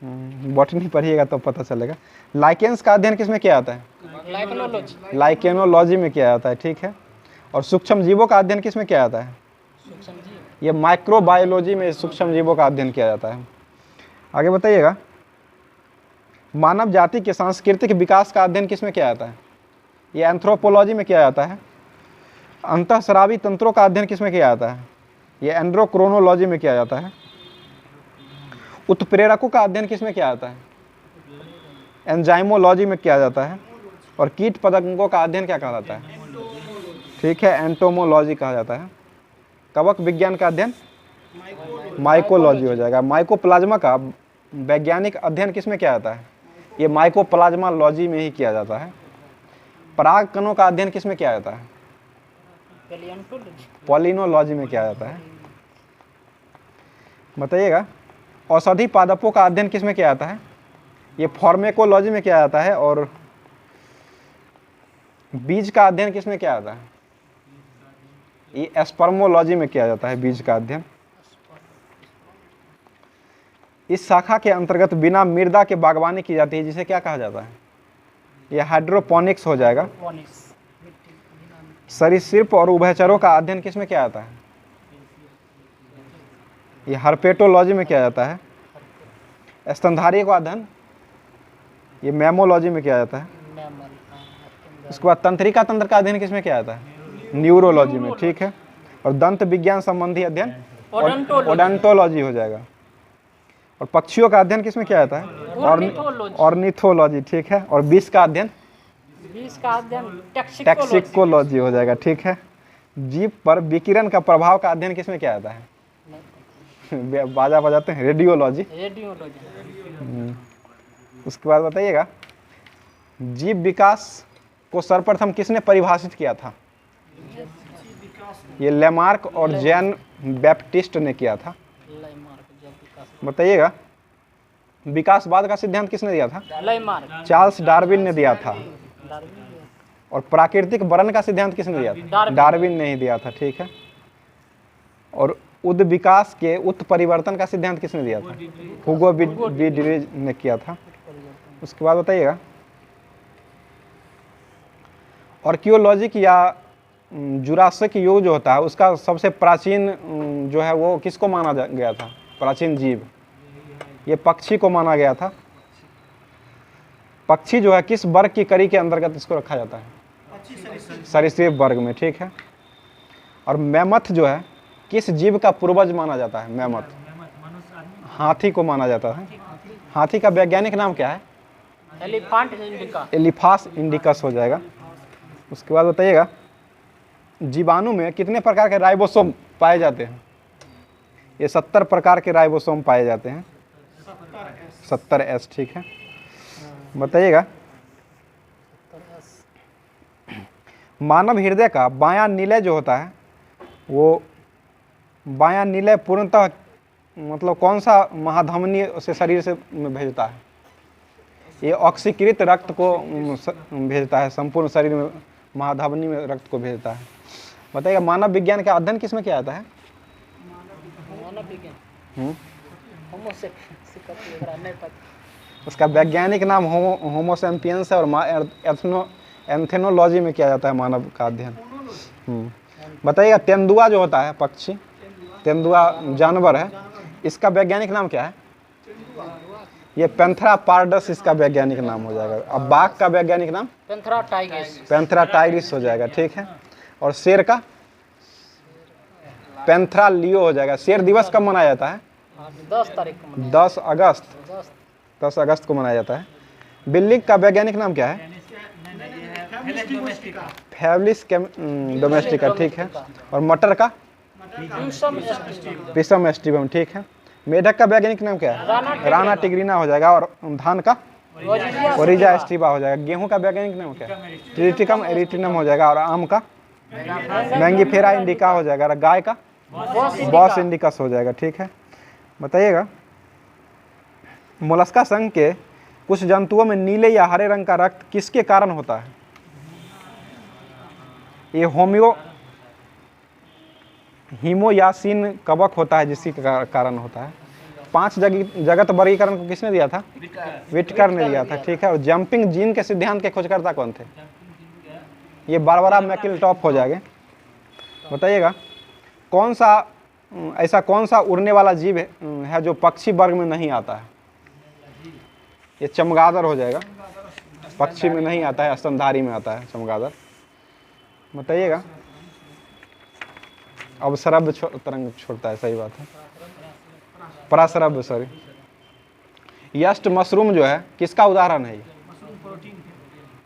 बॉटनी पढ़िएगा तो पता चलेगा। लाइकेंस का अध्ययन किसमें किया जाता है? लाइकेनोलॉजी में किया जाता है, ठीक है। और सूक्ष्म जीवों का अध्ययन किसमें किया जाता है? ये माइक्रोबायोलॉजी में सूक्ष्म जीवों का अध्ययन किया जाता है। आगे बताइएगा मानव जाति के सांस्कृतिक विकास का अध्ययन किसमें किया जाता है? ये एंथ्रोपोलॉजी में किया जाता है। अंतःस्रावी तंत्रों का अध्ययन किसमें किया जाता है? ये एंड्रोक्रोनोलॉजी में किया जाता है। उत्प्रेरकों का अध्ययन किसमें किया जाता है? एंजाइमोलॉजी में किया जाता है। और कीट पतंगों का अध्ययन क्या कहा जाता है? ठीक है, एंटोमोलॉजी कहा जाता है। कवक विज्ञान का अध्ययन माइकोलॉजी हो जाएगा। माइकोप्लाज्मा का वैज्ञानिक अध्ययन किसमें किया जाता है? ये माइकोप्लाज्मालॉजी में ही किया जाता है। पराग कणों का अध्ययन किसमें किया जाता है? पॉलिनोलॉजी में किया जाता है। बताइएगा औषधि पादपों का अध्ययन किसमें किया जाता है? ये फार्मेकोलॉजी में किया जाता है। और बीज का अध्ययन किसमें किया जाता है? ये एस्पर्मोलॉजी में किया जाता है बीज का अध्ययन। इस शाखा के अंतर्गत बिना मृदा के बागवानी की जाती है, जिसे क्या कहा जाता है? ये हाइड्रोपोनिक्स हो जाएगा। सरीसृप और उभयचरों का अध्ययन किसमें किया जाता है? ये हर्पेटोलॉजी में किया जाता है। स्तनधारी का अध्ययन ये मैमोलॉजी में किया जाता है। उसके बाद तंत्रिका तंत्र का अध्ययन किसमें किया जाता है? न्यूरोलॉजी में, ठीक है। और दंत विज्ञान संबंधी अध्ययन ओडोंटोलॉजी हो जाएगा। और पक्षियों का अध्ययन किसमें किया जाता है? ऑर्निथोलॉजी, ठीक है। और विष का अध्ययन टैक्सिकोलॉजी हो जाएगा, ठीक है। जीव पर विकिरण का प्रभाव का अध्ययन किसमें किया जाता है? बाजा बजाते हैं, रेडियोलॉजी। उसके बाद बताइएगा जीव विकास को सर्वप्रथम किसने परिभाषित किया था? ये लेमार्क और जैन बैप्टिस्ट ने किया था। बताइएगा विकासवाद का सिद्धांत किसने दिया था? चार्ल्स डार्विन ने दिया था। और प्राकृतिक वर्णन का सिद्धांत किसने दिया था? डार्विन ने ही दिया था, ठीक है। और उद विकास के उत्परिवर्तन का सिद्धांत किसने दिया था? हुगो विडरीज ने किया था। उसके बाद बताइएगा आर्कियोलॉजिक या जुरासिक युग जो होता है उसका सबसे प्राचीन जो है वो किसको माना गया था? प्राचीन जीव ये पक्षी को माना गया था। पक्षी जो है किस वर्ग की कड़ी के अंतर्गत इसको रखा जाता है? सरीसृप वर्ग में, ठीक है। और मैमथ जो है किस जीव का पूर्वज माना जाता है? मैमथ हाथी को माना जाता है। हाथी का वैज्ञानिक नाम क्या है? एलिफास इंडिकस हो जाएगा। उसके बाद बताइएगा जीवाणु में कितने प्रकार के राइबोसोम पाए जाते हैं? ये 70 प्रकार के राइबोसोम पाए जाते हैं। 70S, ठीक है। बताइएगा मानव हृदय का बायां निलय जो होता है वो बायां निलय पूर्णतः मतलब कौन सा महाधमनी से शरीर से भेजता है? ये ऑक्सीकृत रक्त को भेजता है, संपूर्ण शरीर में महाधमनी में रक्त को भेजता है। बताइएगा मानव विज्ञान का अध्ययन किसमें किया जाता है? उसका वैज्ञानिक नाम होमो सैपियंस है और एंथेनोलॉजी में किया जाता है मानव का अध्ययन। बताइएगा तेंदुआ जो होता है पक्षी, तेंदुआ जानवर है, इसका वैज्ञानिक नाम क्या है? ये पैंथेरा पार्डस इसका वैज्ञानिक नाम हो जाएगा। अब बाघ का वैज्ञानिक नाम पैंथेरा टाइग्रिस हो जाएगा, ठीक है। और शेर का पैंथेरा लियो हो जाएगा। शेर दिवस कब मनाया जाता है? 10 तारीख को 10 अगस्त को मनाया जाता है। बिल्ली का वैज्ञानिक नाम क्या है? फेलिस डोमेस्टिका, ठीक है। और मटर का पिसम एस्टिवम, ठीक है। मेढक का वैज्ञानिक नाम क्या है? राना टिग्रिना हो जाएगा। और धान का ओरिजा एस्टिवा हो जाएगा। गेहूं का वैज्ञानिक नाम क्या है? ट्रिटिकम एरिटिनम हो जाएगा। और आम का मैंगीफेरा इंडिका हो जाएगा। और गाय का बॉस इंडिकस हो जाएगा, ठीक है। बताइएगा मोलस्का संघ के कुछ जंतुओं में नीले या हरे रंग का रक्त किसके कारण होता है? ये हीमोयासिन कवक होता है जिसके कारण होता है। 5 जगत वर्गीकरण को किसने दिया था? विटकर ने दिया था, ठीक है। और जंपिंग जीन के सिद्धांत के खोजकर्ता कौन थे? ये बारबरा मैकिलटॉप हो जाएंगे। बताइएगा ऐसा कौन सा उड़ने वाला जीव है जो पक्षी वर्ग में नहीं आता है? ये चमगादड़ हो जाएगा। पक्षी में नहीं आता है, स्तनधारी में आता है चमगादड़। बताइएगा अब सरब तरंग छोड़ता है, सही बात है, पराशरब, सॉरी। यस्ट मशरूम जो है किसका उदाहरण है?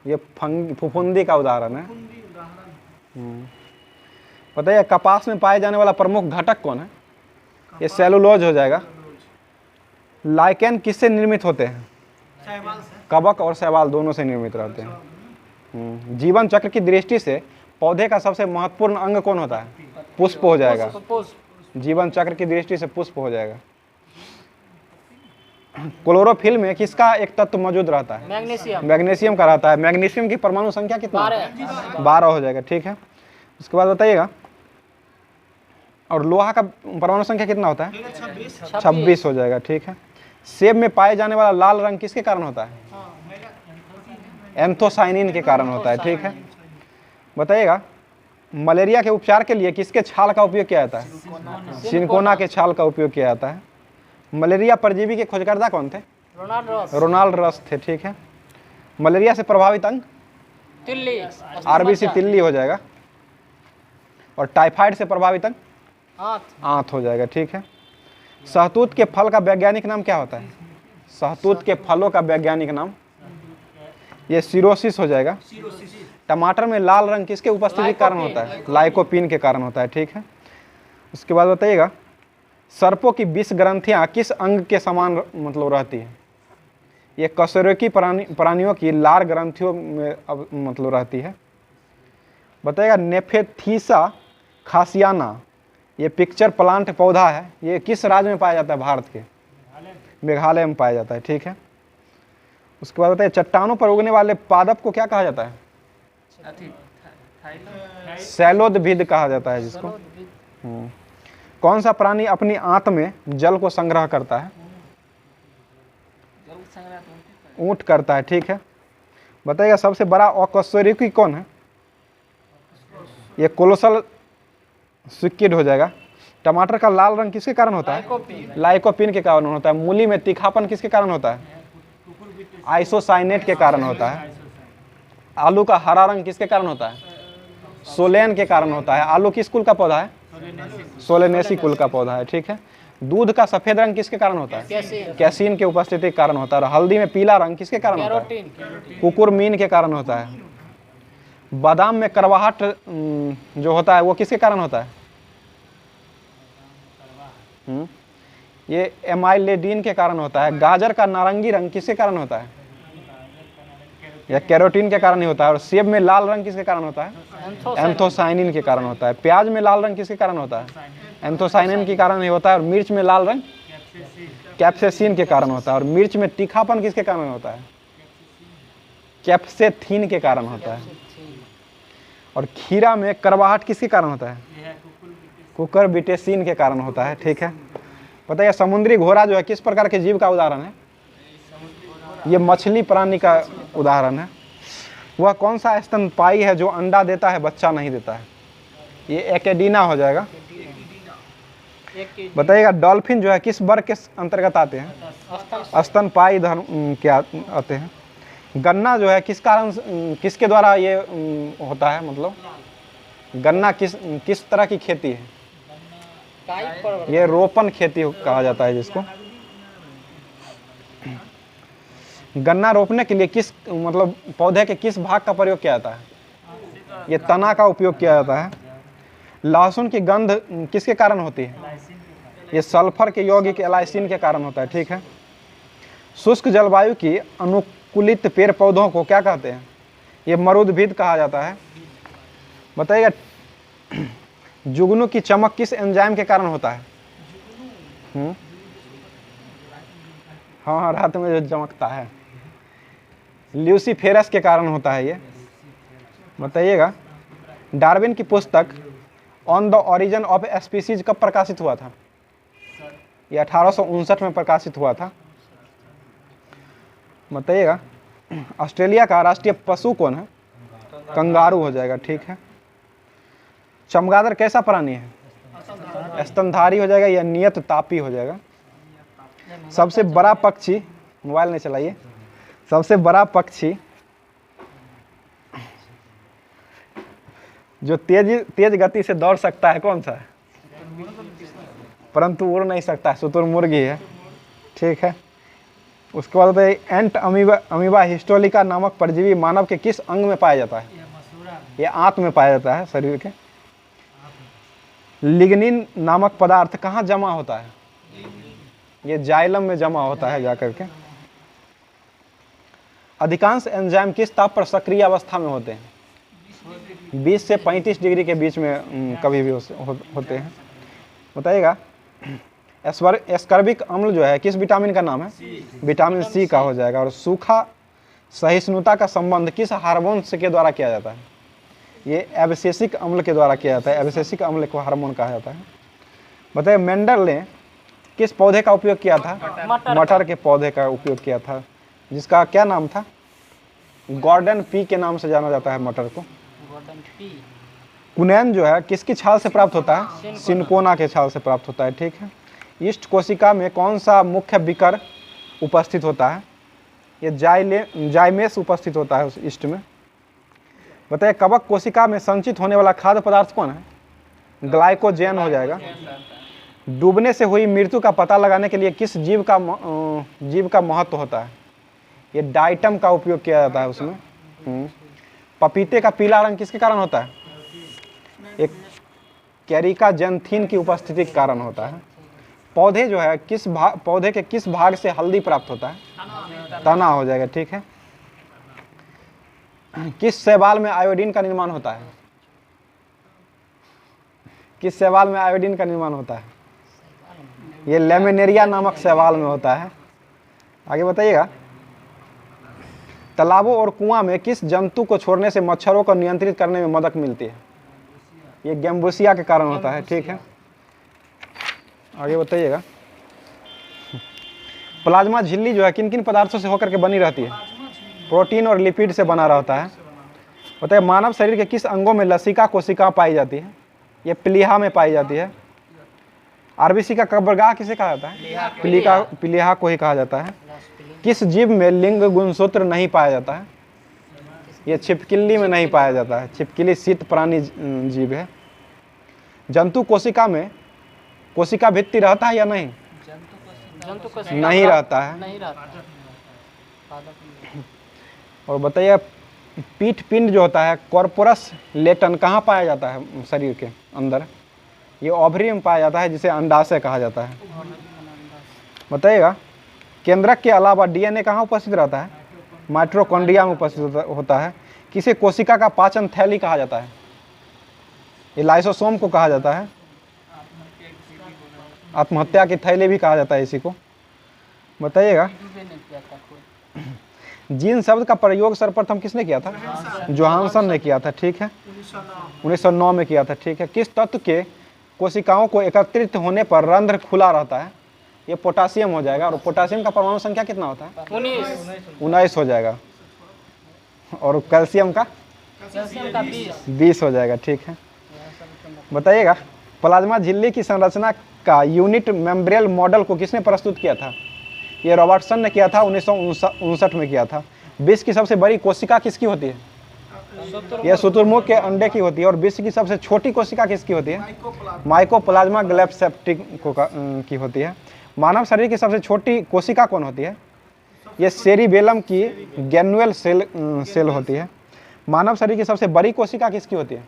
ये फफूंदी का उदाहरण है। बताइए कपास में पाए जाने वाला प्रमुख घटक कौन है? ये सेलुलोज हो जाएगा। लाइकेन किससे निर्मित होते हैं? कवक और शैवाल दोनों से निर्मित रहते हैं। जीवन चक्र की दृष्टि से पौधे का सबसे महत्वपूर्ण अंग कौन होता है? पुष्प हो जाएगा। जीवन चक्र की दृष्टि से पुष्प हो जाएगा। क्लोरोफिल में किसका एक तत्व मौजूद रहता है? मैग्नीशियम का रहता है। मैग्नीशियम की परमाणु संख्या कितना? 12 हो जाएगा, ठीक है। उसके बाद बताइएगा और लोहा का परमाणु संख्या कितना होता है? 26 हो जाएगा, ठीक है। सेब में पाए जाने वाला लाल रंग किसके कारण होता है? एंथोसाइनिन के कारण होता है, ठीक है। बताइएगा मलेरिया के उपचार के लिए किसके छाल का उपयोग किया जाता है? सिनकोना के छाल का उपयोग किया जाता है। मलेरिया परजीवी के खोजकर्ता कौन थे? रोनाल्ड रस थे, ठीक है। मलेरिया से प्रभावित अंग? आरबीसी तिल्ली हो जाएगा। और टाइफाइड से प्रभावित अंग? आंत हो जाएगा, ठीक है। शहतूत के फल का वैज्ञानिक नाम क्या होता है? शहतूत के फलों का वैज्ञानिक नाम ये सिरोसिस हो जाएगा। टमाटर में लाल रंग किसके उपस्थिति के कारण होता है? लाइकोपीन के कारण होता है, ठीक है। उसके बाद बताइएगा सर्पों की विष ग्रंथियां किस अंग के समान मतलब रहती है? ये कशेरुकी प्राणियों की लार ग्रंथियों में मतलब रहती है। बताइएगा नेफेथीसा खासियाना ये पिक्चर प्लांट पौधा है, ये किस राज्य में पाया जाता है? भारत के मेघालय में पाया जाता है, ठीक है। उसके बाद बताइए चट्टानों पर उगने वाले पादप को क्या कहा जाता है? शैलोदभिद कहा जाता है जिसको। कौन सा प्राणी अपनी आंत में जल को संग्रह करता है? ऊंट करता है, ठीक है। बताइएगा सबसे बड़ा अकशेरुकी कौन है? ये कोलोसल सिक्किड हो जाएगा। टमाटर का लाल रंग किसके कारण होता है? लाइकोपीन के कारण होता है। मूली में तीखापन किसके कारण होता है? आइसोसाइनेट के कारण होता है। आलू का हरा रंग किसके कारण होता है? सोलेन के कारण होता है। आलू किस कुल का पौधा है? सोलेनेसी कुल का पौधा है, ठीक है। दूध का सफेद रंग किसके कारण होता है? कैसीन के उपस्थिति के कारण होता है। हल्दी में पीला रंग किसके कारण होता है? कुकुरमीन के कारण होता है। बादाम में करवाहट जो होता है वो किसके कारण होता है? ये एमाइलेडिन के कारण होता है। गाजर का नारंगी रंग किसके कारण होता है? या कैरोटीन के कारण ही होता है। और सेब में लाल रंग किसके कारण होता है? एंथोसाइनिन के कारण होता है। प्याज में लाल रंग किसके कारण होता है? एंथोसाइनिन के कारण ही होता है। और मिर्च में लाल रंग कैप्सेसिन के कारण होता है। और मिर्च में तीखापन किसके कारण होता है? कैप्सेथीन के कारण होता है। और खीरा में करवाहट किसके कारण होता है? कुकुरबिटेसिन के कारण होता है। ठीक है, बताइए समुद्री घोड़ा जो है किस प्रकार के जीव का उदाहरण है? ये मछली प्राणी का उदाहरण है। वह कौन सा स्तनपायी है जो अंडा देता है बच्चा नहीं देता है? ये एकेडीना हो जाएगा। बताइएगा डॉल्फिन जो है किस वर्ग के अंतर्गत आते हैं? स्तनपायी धर्म के आते हैं। गन्ना जो है किसके द्वारा ये होता है, मतलब गन्ना किस तरह की खेती है? ये रोपण खेती कहा जाता है जिसको। गन्ना रोपने के लिए मतलब पौधे के किस भाग का प्रयोग किया जाता है? ये तना का उपयोग किया जाता है। लहसुन की गंध किसके कारण होती है? ये सल्फर के यौगिक एलाइसिन के कारण होता है। ठीक है, शुष्क जलवायु की अनुकूलित पेड़ पौधों को क्या कहते हैं? ये मरुद्भिद कहा जाता है। बताइएगा जुगनू की चमक किस एंजाइम के कारण होता है? हाँ, रात में जो चमकता है ल्यूसीफेरस के कारण होता है ये। बताइएगा डार्विन की पुस्तक on the origin of species कब प्रकाशित हुआ था? ये 1859 में प्रकाशित हुआ था। बताइएगा ऑस्ट्रेलिया का राष्ट्रीय पशु कौन है? कंगारू हो जाएगा। ठीक है, चमगादड़ कैसा प्राणी है? स्तनधारी हो जाएगा या नियत तापी हो जाएगा। सबसे बड़ा पक्षी, मोबाइल नहीं चलाइए, सबसे बड़ा पक्षी जो तेज गति से दौड़ सकता है कौन सा है? परंतु उड़ नहीं सकता है, शुतुरमुर्गी है। ठीक है, उसके बाद एंट अमीबा हिस्टोलिका नामक परजीवी मानव के किस अंग में पाया जाता है? ये आंत में पाया जाता है शरीर के। लिग्निन नामक पदार्थ कहाँ जमा होता है? ये जाइलम में जमा होता है जाकर के। अधिकांश एंजाइम किस ताप पर सक्रिय अवस्था में होते हैं? 20 से 35 डिग्री के बीच में कभी भी होते हैं। बताइएगा एस्कर्बिक अम्ल जो है किस विटामिन का नाम है? विटामिन सी का हो जाएगा। और सूखा सहिष्णुता का संबंध किस हार्मोन के द्वारा किया जाता है? ये एब्सिसिक अम्ल के द्वारा किया जाता है। एब्सिसिक अम्ल को हार्मोन कहा जाता है। बताइए मेंडल ने किस पौधे का उपयोग किया था? मटर के पौधे का उपयोग किया था, जिसका क्या नाम था? गॉर्डन पी के नाम से जाना जाता है मटर को। कुनैन जो है किसकी छाल से प्राप्त होता है? सिनकोना के छाल से प्राप्त होता है। ठीक है, ईस्ट कोशिका में कौन सा मुख्य विकर उपस्थित होता है? ये जाइमेस उपस्थित होता है उस ईस्ट में। बताइए कवक कोशिका में संचित होने वाला खाद्य पदार्थ कौन है? ग्लाइकोजेन हो जाएगा। डूबने से हुई मृत्यु का पता लगाने के लिए किस जीव का महत्व होता है? ये डाइटम का उपयोग किया जाता है उसमें। पपीते का पीला रंग किसके कारण होता है? एक कैरिका जेंथिन की उपस्थिति के कारण होता है। पौधे जो है पौधे के किस भाग से हल्दी प्राप्त होता है? तना हो जाएगा। ठीक है, किस शैवाल में आयोडीन का निर्माण होता है? किस शैवाल में आयोडीन का निर्माण होता है? ये लेमिनेरिया नामक शैवाल में होता है। आगे बताइएगा तालाबों और कुआं में किस जंतु को छोड़ने से मच्छरों को नियंत्रित करने में मदद मिलती है? ये गैम्बुसिया के कारण होता है। ठीक है, आगे बताइएगा प्लाज्मा झिल्ली जो है किन किन पदार्थों से होकर के बनी रहती है? प्रोटीन और लिपिड से बना रहता है। बताइए मानव शरीर के किस अंगों में लसिका कोशिका पाई जाती है? ये प्लीहा में पाई जाती है। आरबीसी का कब्रगाह किसे कहा जाता है? प्लीहा को ही कहा जाता है। किस जीव में लिंग गुणसूत्र नहीं पाया जाता है? ये छिपकली में नहीं पाया जाता है। छिपकली शीत प्राणी जीव है। जंतु कोशिका में कोशिका भित्ति रहता है या नहीं? नहीं रहता है। और बताइए पीठ पिंड जो होता है कॉर्पोरस लेटन कहाँ पाया जाता है शरीर के अंदर? ये ओवरी में पाया जाता है, जिसे अंडाशय कहा जाता है। बताइएगा केंद्रक के अलावा डीएनए कहाँ उपस्थित रहता है? माइटोकॉन्ड्रिया में उपस्थित होता है। किसे कोशिका का पाचन थैली कहा जाता है? ये लाइसोसोम को कहा जाता है। आत्महत्या की थैली भी कहा जाता है इसी को। बताइएगा जीन शब्द का प्रयोग सर्वप्रथम किसने किया था? जोहानसन ने किया था, ठीक है, 1909 में किया था, ठीक है। किस तत्व के कोशिकाओं को एकत्रित होने पर रंध्र खुला रहता है? ये पोटासियम हो जाएगा। और पोटासियम का परमाणु संख्या कितना होता है? 19 हो जाएगा। और कैल्शियम का 20 हो जाएगा, ठीक है। बताइएगा, प्लाज्मा झिल्ली की संरचना का यूनिट मेम्ब्रेन मॉडल को किसने प्रस्तुत किया था? ये रॉबर्टसन ने किया था, 1959 में किया था। विश्व की सबसे बड़ी कोशिका किसकी होती है? यह शुतुरमुर्ग के अंडे की होती है। और विश्व की सबसे छोटी कोशिका किसकी होती है? माइकोप्लाज्मा ग्लैब्सेप्टिक की होती है। मानव शरीर की सबसे छोटी कोशिका कौन होती है? यह सेरिबेलम की गैनुअल सेल होती है। मानव शरीर की सबसे बड़ी कोशिका किसकी होती है?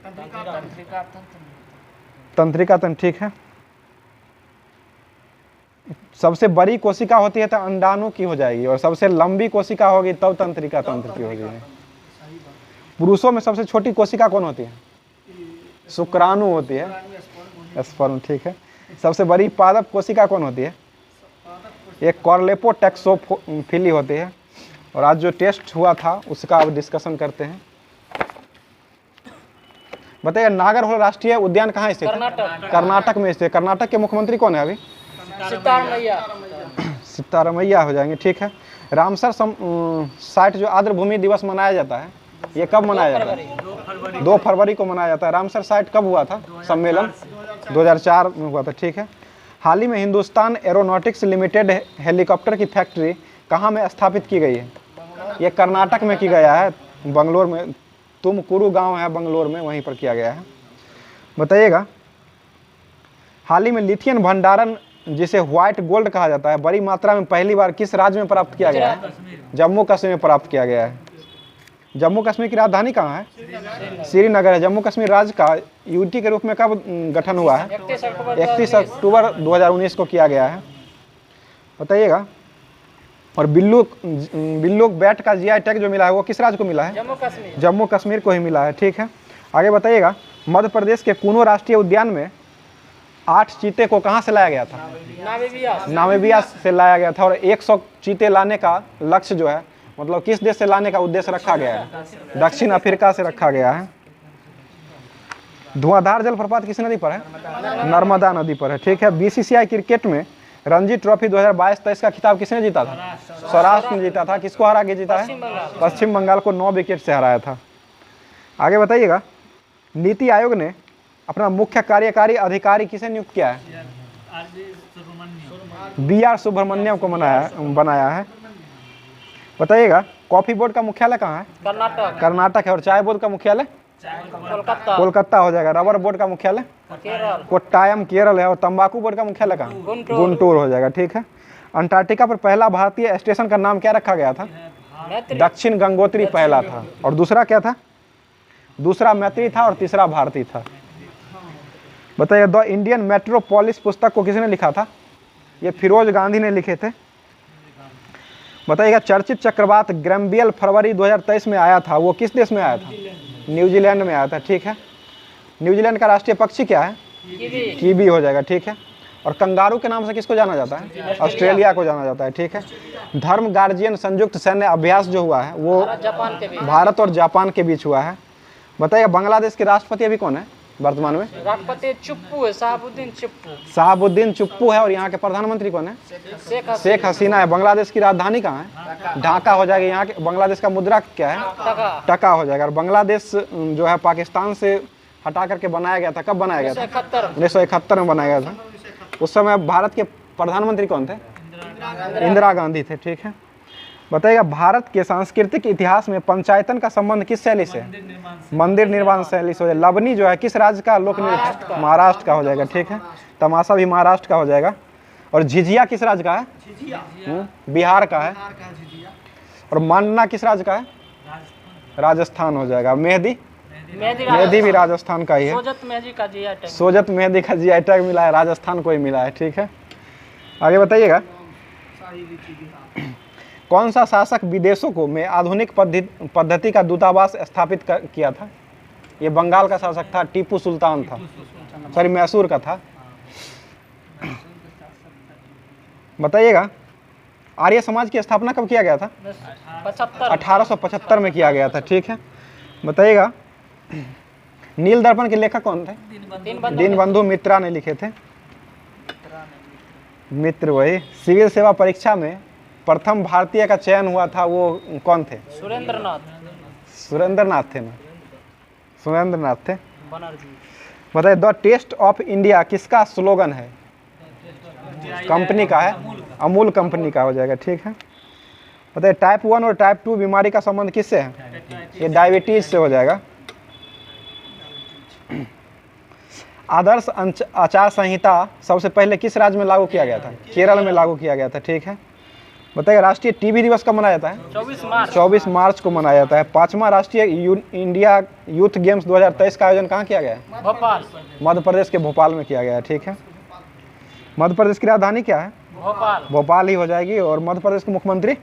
तंत्रिका तंत्र, ठीक है। सबसे बड़ी कोशिका होती है तो अंडाणु की हो जाएगी, और सबसे लंबी कोशिका होगी तब तंत्रिका तंत्र की होगी। पुरुषों में सबसे छोटी कोशिका कौन होती है? शुक्राणु होती है, स्पर्म, ठीक है। सबसे बड़ी पादप कोशिका कौन होती है? एक कॉर्लेपोटेक्सोफिली होती है। और आज जो टेस्ट हुआ था उसका अब डिस्कशन करते हैं। बताइए, नागरहोल राष्ट्रीय उद्यान कहाँ स्थित है? कर्नाटक में स्थित है। कर्नाटक के मुख्यमंत्री कौन है अभी? सिद्धारमैया हो जाएंगे, ठीक है। रामसर साइट जो आर्द्रभूमि दिवस मनाया जाता है, ये कब मनाया जाता है? 2 फरवरी को मनाया जाता है। रामसर साइट कब हुआ था सम्मेलन? 2004 में हुआ था, ठीक है। हाल ही में हिंदुस्तान एरोनॉटिक्स लिमिटेड हेलीकॉप्टर की फैक्ट्री कहाँ में स्थापित की गई है? ये कर्नाटक में की गया है, बंगलोर में। तुमकुरु गांव है बंगलोर में, वहीं पर किया गया है। बताइएगा, हाल ही में लिथियम भंडारण जिसे व्हाइट गोल्ड कहा जाता है, बड़ी मात्रा में पहली बार किस राज्य में प्राप्त किया गया है? जम्मू कश्मीर में प्राप्त किया गया है। जम्मू कश्मीर की राजधानी कहाँ है? श्रीनगर है। जम्मू कश्मीर राज्य का यूटी के रूप में कब गठन हुआ है? 31 अक्टूबर 2019 को किया गया है। बताइएगा, और बिल्लू बैट का जीआई टैग जो मिला है वो किस राज्य को मिला है? जम्मू कश्मीर को ही मिला है, ठीक है। आगे बताइएगा, मध्य प्रदेश के कूनो राष्ट्रीय उद्यान में 8 चीते को कहाँ से लाया गया था? नामीबिया से लाया गया था। और 100 चीते लाने का लक्ष्य जो है, मतलब किस देश से लाने का उद्देश्य रखा गया है? दक्षिण अफ्रीका से रखा गया है। धुआंधार जलप्रपात किस नदी पर है? नर्मदा नदी पर है, ठीक है। बीसीसीआई क्रिकेट में रणजी ट्रॉफी 2022-23 का खिताब किसने जीता था? सौराष्ट्र ने जीता था। किसको हरा के जीता है? पश्चिम बंगाल को 9 विकेट से हराया था। आगे बताइएगा, नीति आयोग ने अपना मुख्य कार्यकारी अधिकारी किसे नियुक्त किया है? BR सुब्रमण्यम को बनाया है। बताइएगा, कॉफी बोर्ड का मुख्यालय कहाँ है? कर्नाटक है। और चाय बोर्ड का मुख्यालय कोलकाता हो जाएगा। रबर बोर्ड का मुख्यालय कोट्टायम केरल है। और तंबाकू बोर्ड का मुख्यालय कहाँ? गुंटूर हो जाएगा, ठीक है। अंटार्कटिका पर पहला भारतीय स्टेशन का नाम क्या रखा गया था? दक्षिण गंगोत्री पहला था। और दूसरा क्या था? दूसरा मैत्री था और तीसरा भारती था। बताइए, द इंडियन मेट्रोपोलिस पुस्तक को किसने लिखा था? ये फिरोज गांधी ने लिखे थे। बताइएगा, चर्चित चक्रवात ग्रैम्बियल फरवरी 2023 में आया था, वो किस देश में आया था? न्यूजीलैंड में आया था, ठीक है। न्यूजीलैंड का राष्ट्रीय पक्षी क्या है? कीवी हो जाएगा, ठीक है। और कंगारू के नाम से किसको जाना जाता है? ऑस्ट्रेलिया को जाना जाता है, ठीक है। धर्म गार्जियन संयुक्त सैन्य अभ्यास जो हुआ है वो भारत और जापान के बीच हुआ है। बताइए, बांग्लादेश के राष्ट्रपति अभी कौन है वर्तमान में? राष्ट्रपति चुप्पू है, शहाबुद्दीन चुप्पू है। और यहाँ के प्रधानमंत्री कौन है? शेख हसीना है। बांग्लादेश की राजधानी कहाँ है? ढाका हो जाएगी। यहाँ के बांग्लादेश का मुद्रा क्या है? टका हो जाएगा। और बांग्लादेश जो है पाकिस्तान से हटा करके बनाया गया था। कब बनाया गया था? 1971 में बनाया गया था। उस समय भारत के प्रधानमंत्री कौन थे? इंदिरा गांधी थे, ठीक है। बताइएगा, भारत के सांस्कृतिक इतिहास में पंचायतन का संबंध किस शैली से? मंदिर निर्माण शैली से। लबनी जो है किस राज्य का लोक नृत्य है? महाराष्ट्र का हो जाएगा, ठीक है। तमाशा भी महाराष्ट्र का हो जाएगा। और झिझिया किस राज्य का है? बिहार का है। और मांडना किस राज्य का है? राजस्थान हो जाएगा। मेहंदी भी राजस्थान का ही है। सोजत मेहंदी का जीआई टैग मिला है, राजस्थान को ही मिला है, ठीक है। आगे बताइएगा, कौन सा शासक विदेशों को में आधुनिक पद्धति का दूतावास स्थापित किया था? ये बंगाल का शासक था, टीपू सुल्तान था। सॉरी, मैसूर का था। बताइएगा, आर्य समाज की स्थापना कब किया गया था? 1875 में किया गया था। ठीक है, बताइएगा नील दर्पण के लेखक कौन थे? दीनबंधु मित्रा ने लिखे थे। मित्र वही। सिविल सेवा परीक्षा में प्रथम भारतीय का चयन हुआ था, वो कौन थे? सुरेंद्र नाथ थे ना, सुरेंद्र नाथ थे। बताइए द टेस्ट ऑफ इंडिया किसका स्लोगन है? कंपनी का है, अमूल कंपनी का हो जाएगा। ठीक है, बताइए टाइप 1 और टाइप 2 बीमारी का संबंध किससे है? ये डायबिटीज से हो जाएगा। आदर्श आचार संहिता सबसे पहले किस राज्य में लागू किया गया था? केरल में लागू किया गया था। ठीक है, बताइए राष्ट्रीय टीबी दिवस कब मनाया जाता है? 24 मार्च को मनाया जाता है। 5वां राष्ट्रीय इंडिया यूथ गेम्स 2023 का आयोजन कहाँ किया गया है? भोपाल। मध्य प्रदेश के भोपाल में किया गया है। ठीक है, मध्य प्रदेश की राजधानी क्या है? भोपाल ही हो जाएगी। और मध्य प्रदेश के मुख्यमंत्री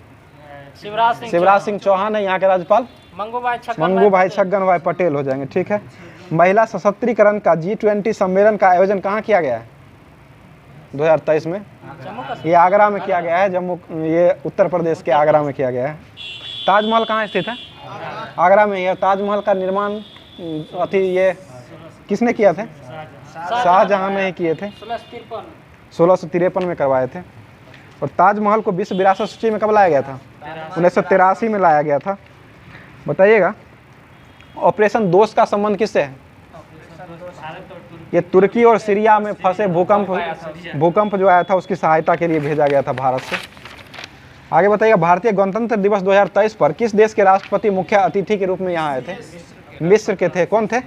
शिवराज सिंह चौहान है। यहाँ के राज्यपाल मंगूभाई छगन भाई पटेल हो जाएंगे। ठीक है, महिला सशक्तिकरण का G20 सम्मेलन का आयोजन कहाँ किया गया है 2023 में? ये आगरा में किया गया है। ये उत्तर प्रदेश के आगरा में किया गया है। ताजमहल कहाँ स्थित है? आगरा में। यह ताजमहल का निर्माण ये किसने किया थे? शाहजहां ने ही किए थे। 1653 में करवाए थे। और ताजमहल को विश्व विरासत सूची में कब लाया गया था? 1983 में लाया गया था। बताइएगा ऑपरेशन दोस्त का संबंध किससे है? ये तुर्की और सीरिया में फंसे भूकंप जो आया था उसकी सहायता के लिए भेजा गया था भारत से। आगे बताइएगा भारतीय गणतंत्र दिवस 2023 पर किस देश के राष्ट्रपति मुख्य अतिथि के रूप में यहाँ आए थे? मिस्र के थे। कौन थे?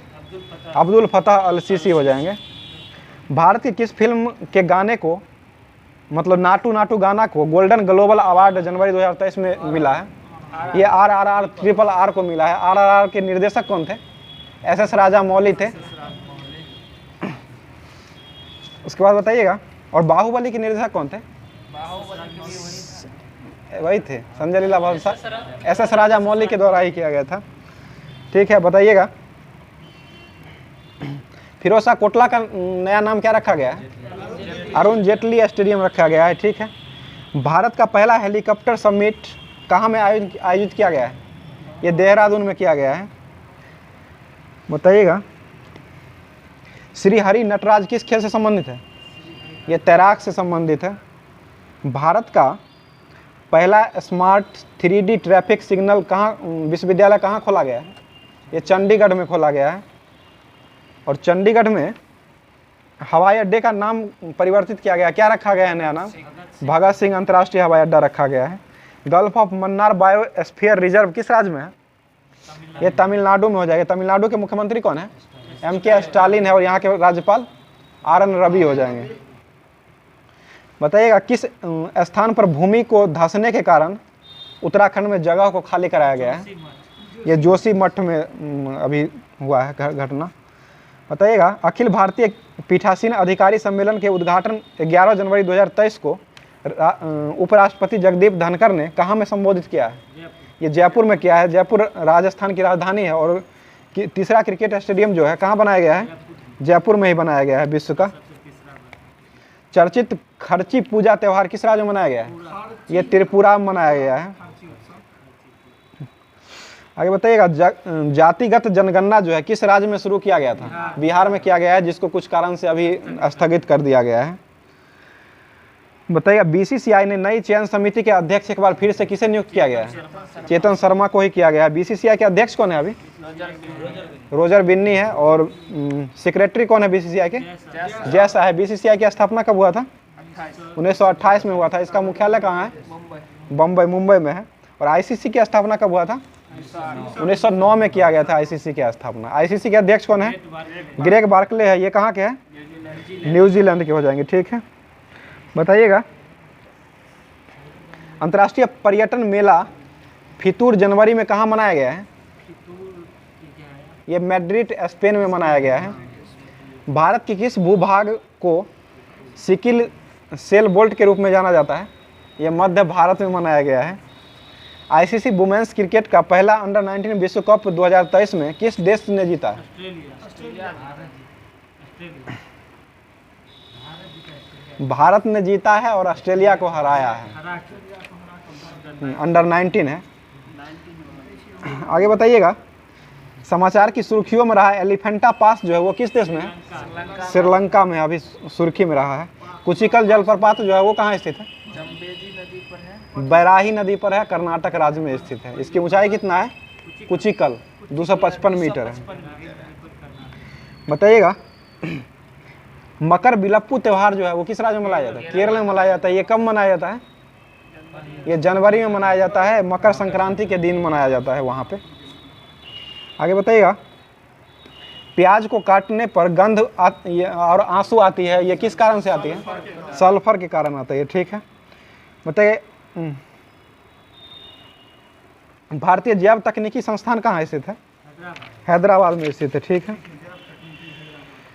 अब्दुल फतह अल सीसी हो जाएंगे। भारत की किस फिल्म के गाने को मतलब नाटू नाटू गाना को गोल्डन ग्लोबल अवार्ड जनवरी 2023 में मिला है? ये RRR RRR को मिला है। RRR के निर्देशक कौन थे? SS राजामौली थे। उसके बाद बताइएगा और बाहुबली के निर्देशक कौन थे? वही थे संजय लीला भंसाली। SS राजामौली के द्वारा ही किया गया था। ठीक है, बताइएगा फिरोज शाह कोटला का नया नाम क्या रखा गया है? अरुण जेटली स्टेडियम रखा गया है। ठीक है, भारत का पहला हेलीकॉप्टर समिट कहाँ में आयोजित किया गया है? ये देहरादून में किया गया है। बताइएगा श्री हरि नटराज किस खेल से संबंधित है? ये तैराक से संबंधित है। भारत का पहला स्मार्ट 3D ट्रैफिक सिग्नल विश्वविद्यालय कहाँ खोला गया है? ये चंडीगढ़ में खोला गया है। और चंडीगढ़ में हवाई अड्डे का नाम परिवर्तित किया गया। क्या रखा गया है नया नाम? भगत सिंह अंतर्राष्ट्रीय हवाई अड्डा रखा गया है। Gulf of Mannar biosphere reserve किस राज्य में है? ये तमिलनाडु में हो जाएगा। तमिलनाडु के मुख्यमंत्री कौन है? MK स्टालिन है। और यहाँ के राज्यपाल RN रवि हो जाएंगे। बताइएगा किस स्थान पर भूमि को धंसने के कारण उत्तराखंड में जगह को खाली कराया गया है? ये जोशी मठ में अभी हुआ है घटना। बताइएगा अखिल भारतीय पीठासीन अधिकारी सम्मेलन के उद्घाटन 11 जनवरी 2023 को उपराष्ट्रपति जगदीप धनखड़ ने कहाँ में संबोधित किया है? ये जयपुर में किया है। जयपुर राजस्थान की राजधानी है। और तीसरा क्रिकेट स्टेडियम जो है कहाँ बनाया गया है? जयपुर में ही बनाया गया है। विश्व का चर्चित खर्ची पूजा त्यौहार किस राज्य में मनाया गया है? ये त्रिपुरा में मनाया गया है। आगे बताइएगा जातिगत जनगणना जो है किस राज्य में शुरू किया गया था? बिहार में किया गया है, जिसको कुछ कारण से अभी स्थगित कर दिया गया है। बताइएगा BCCI ने नई चयन समिति के अध्यक्ष एक बार फिर से किसे नियुक्त किया गया है? चेतन शर्मा को ही किया गया है। BCCI के अध्यक्ष कौन है अभी? रोजर बिन्नी है। और सेक्रेटरी कौन है BCCI के? जय शाह है। BCCI की स्थापना कब हुआ था? 1928 में हुआ था। इसका मुख्यालय कहाँ है? मुंबई में है। और ICC की स्थापना कब हुआ था? 1909 में किया गया था ICC की स्थापना। ICC के अध्यक्ष कौन है? ग्रेग बार्कले है। ये कहाँ के हैं? न्यूजीलैंड के हो जाएंगे। ठीक है, बताइएगा अंतर्राष्ट्रीय पर्यटन मेला फितूर जनवरी में कहाँ मनाया गया है? ये मैड्रिड स्पेन में मनाया गया है। भारत के किस भूभाग को सिकिल सेल बोल्ट के रूप में जाना जाता है? ये मध्य भारत में मनाया गया है। ICC वुमेन्स क्रिकेट का पहला अंडर-19 विश्व कप 2023 में किस देश ने जीता है? भारत ने जीता है और ऑस्ट्रेलिया को हराया है। अंडर 19 है। आगे बताइएगा, समाचार की सुर्खियों में रहा है एलिफेंटा पास जो है वो किस देश में है? श्रीलंका में अभी सुर्खी में रहा है। कुचिकल जलप्रपात जो है वो कहाँ स्थित है? बैराही नदी पर है, कर्नाटक राज्य में स्थित है। इसकी ऊंचाई कितना है? कुचिकल 255 मीटर है। बताइएगा, मकर विलप्पू त्यौहार जो है वो किस राज्य में मनाया जाता है? केरल में मनाया जाता है। ये कब मनाया जाता है? ये जनवरी में मनाया जाता है, मकर संक्रांति के दिन मनाया जाता है वहाँ पे। आगे बताइएगा, प्याज को काटने पर गंध और आंसू आती है, ये किस कारण से आती है? सल्फर के कारण आता है। ठीक है, बताइए, भारतीय जैव तकनीकी संस्थान कहाँ स्थित है? हैदराबाद में स्थित है। ठीक है,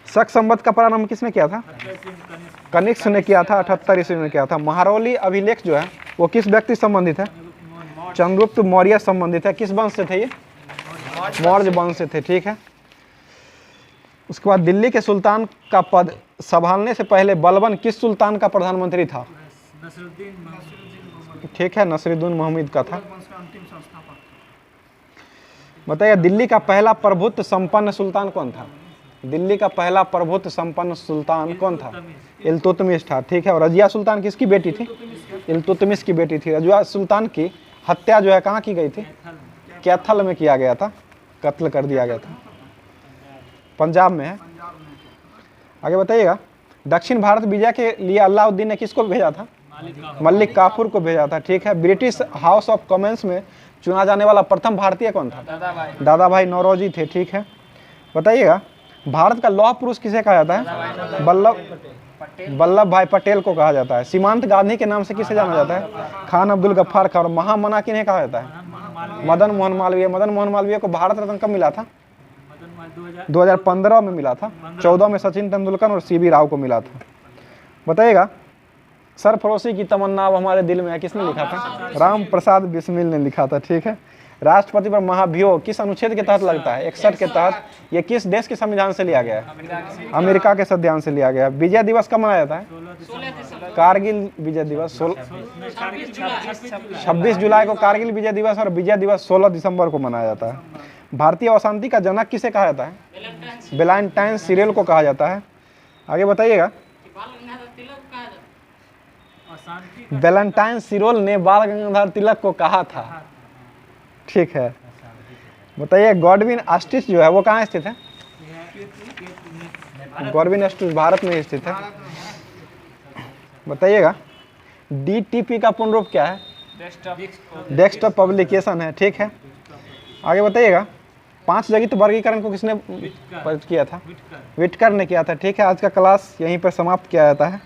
शक संवत का प्रारंभ किसने किया था? कनिष्क ने किया था, 78 ईस्वी में किया था। महारौली अभिलेख जो है वो किस व्यक्ति संबंधित है? चंद्रगुप्त मौर्य संबंधित है। किस वंश से थे ये? मौर्य वंश से थे। ठीक है, उसके बाद दिल्ली के सुल्तान का पद संभालने से पहले बलबन किस सुल्तान का प्रधानमंत्री था? ठीक है, नसरुद्दीन मोहम्मद का था। बताइए, दिल्ली का पहला प्रभुत्व संपन्न सुल्तान कौन था? दिल्ली का पहला प्रभुत्व संपन्न सुल्तान कौन था? इल्तुतमिश था। ठीक है, और रजिया सुल्तान किसकी बेटी थी? इल्तुतमिश की बेटी थी। रजिया सुल्तान की हत्या जो है कहाँ की गई थी? कैथल में किया गया था, कत्ल कर दिया गया था, पंजाब में है। आगे बताइएगा, दक्षिण भारत विजय के लिए अलाउद्दीन ने किसको भेजा था? मलिक काफूर को भेजा था। ठीक है, ब्रिटिश हाउस ऑफ कॉमन्स में चुना जाने वाला प्रथम भारतीय कौन था? दादा भाई नौरोजी थे। ठीक है, बताइएगा, भारत का लौह पुरुष किसे कहा जाता है? वल्लभ भाई पटेल को कहा जाता है। सीमांत गांधी के नाम से किसे जाना जाता है? खान अब्दुल गफ्फार खान। और महामना किन्हें कहा जाता है? मदन मोहन मालवीय। मदन मोहन मालवीय को भारत रत्न कब मिला था? 2015 में मिला था। 14 में सचिन तेंदुलकर और सीबी राव को मिला था। बताइएगा, सरफरोशी की तमन्ना अब हमारे दिल में है, किसने लिखा था? राम प्रसाद बिस्मिल ने लिखा था। ठीक है, राष्ट्रपति पर महाभियोग किस अनुच्छेद के तहत लगता है? 61 के तहत। ये किस देश के संविधान से लिया गया है? अमेरिका के संविधान से लिया गया है। विजय दिवस कब मनाया जाता है? कारगिल विजय दिवस 26 जुलाई को कारगिल विजय दिवस, और विजय दिवस 16 दिसंबर को मनाया जाता है। भारतीय अशांति का जनक किसे कहा जाता है? वैलेंटाइन सिरेल को कहा जाता है। आगे बताइएगा, वैलेंटाइन सिरोल ने बाल गंगाधर तिलक को कहा था। ठीक है, बताइए, गॉडविन अस्टिस जो है वो कहाँ स्थित है? गॉडविन अस्टिस भारत में स्थित है। बताइएगा, डीटीपी का पूर्ण रूप क्या है? डेस्कटॉप पब्लिकेशन है। ठीक है, आगे बताइएगा, 5 जगत वर्गीकरण को किसने किया था? विटकर ने किया था। ठीक है, आज का क्लास यहीं पर समाप्त किया जाता है।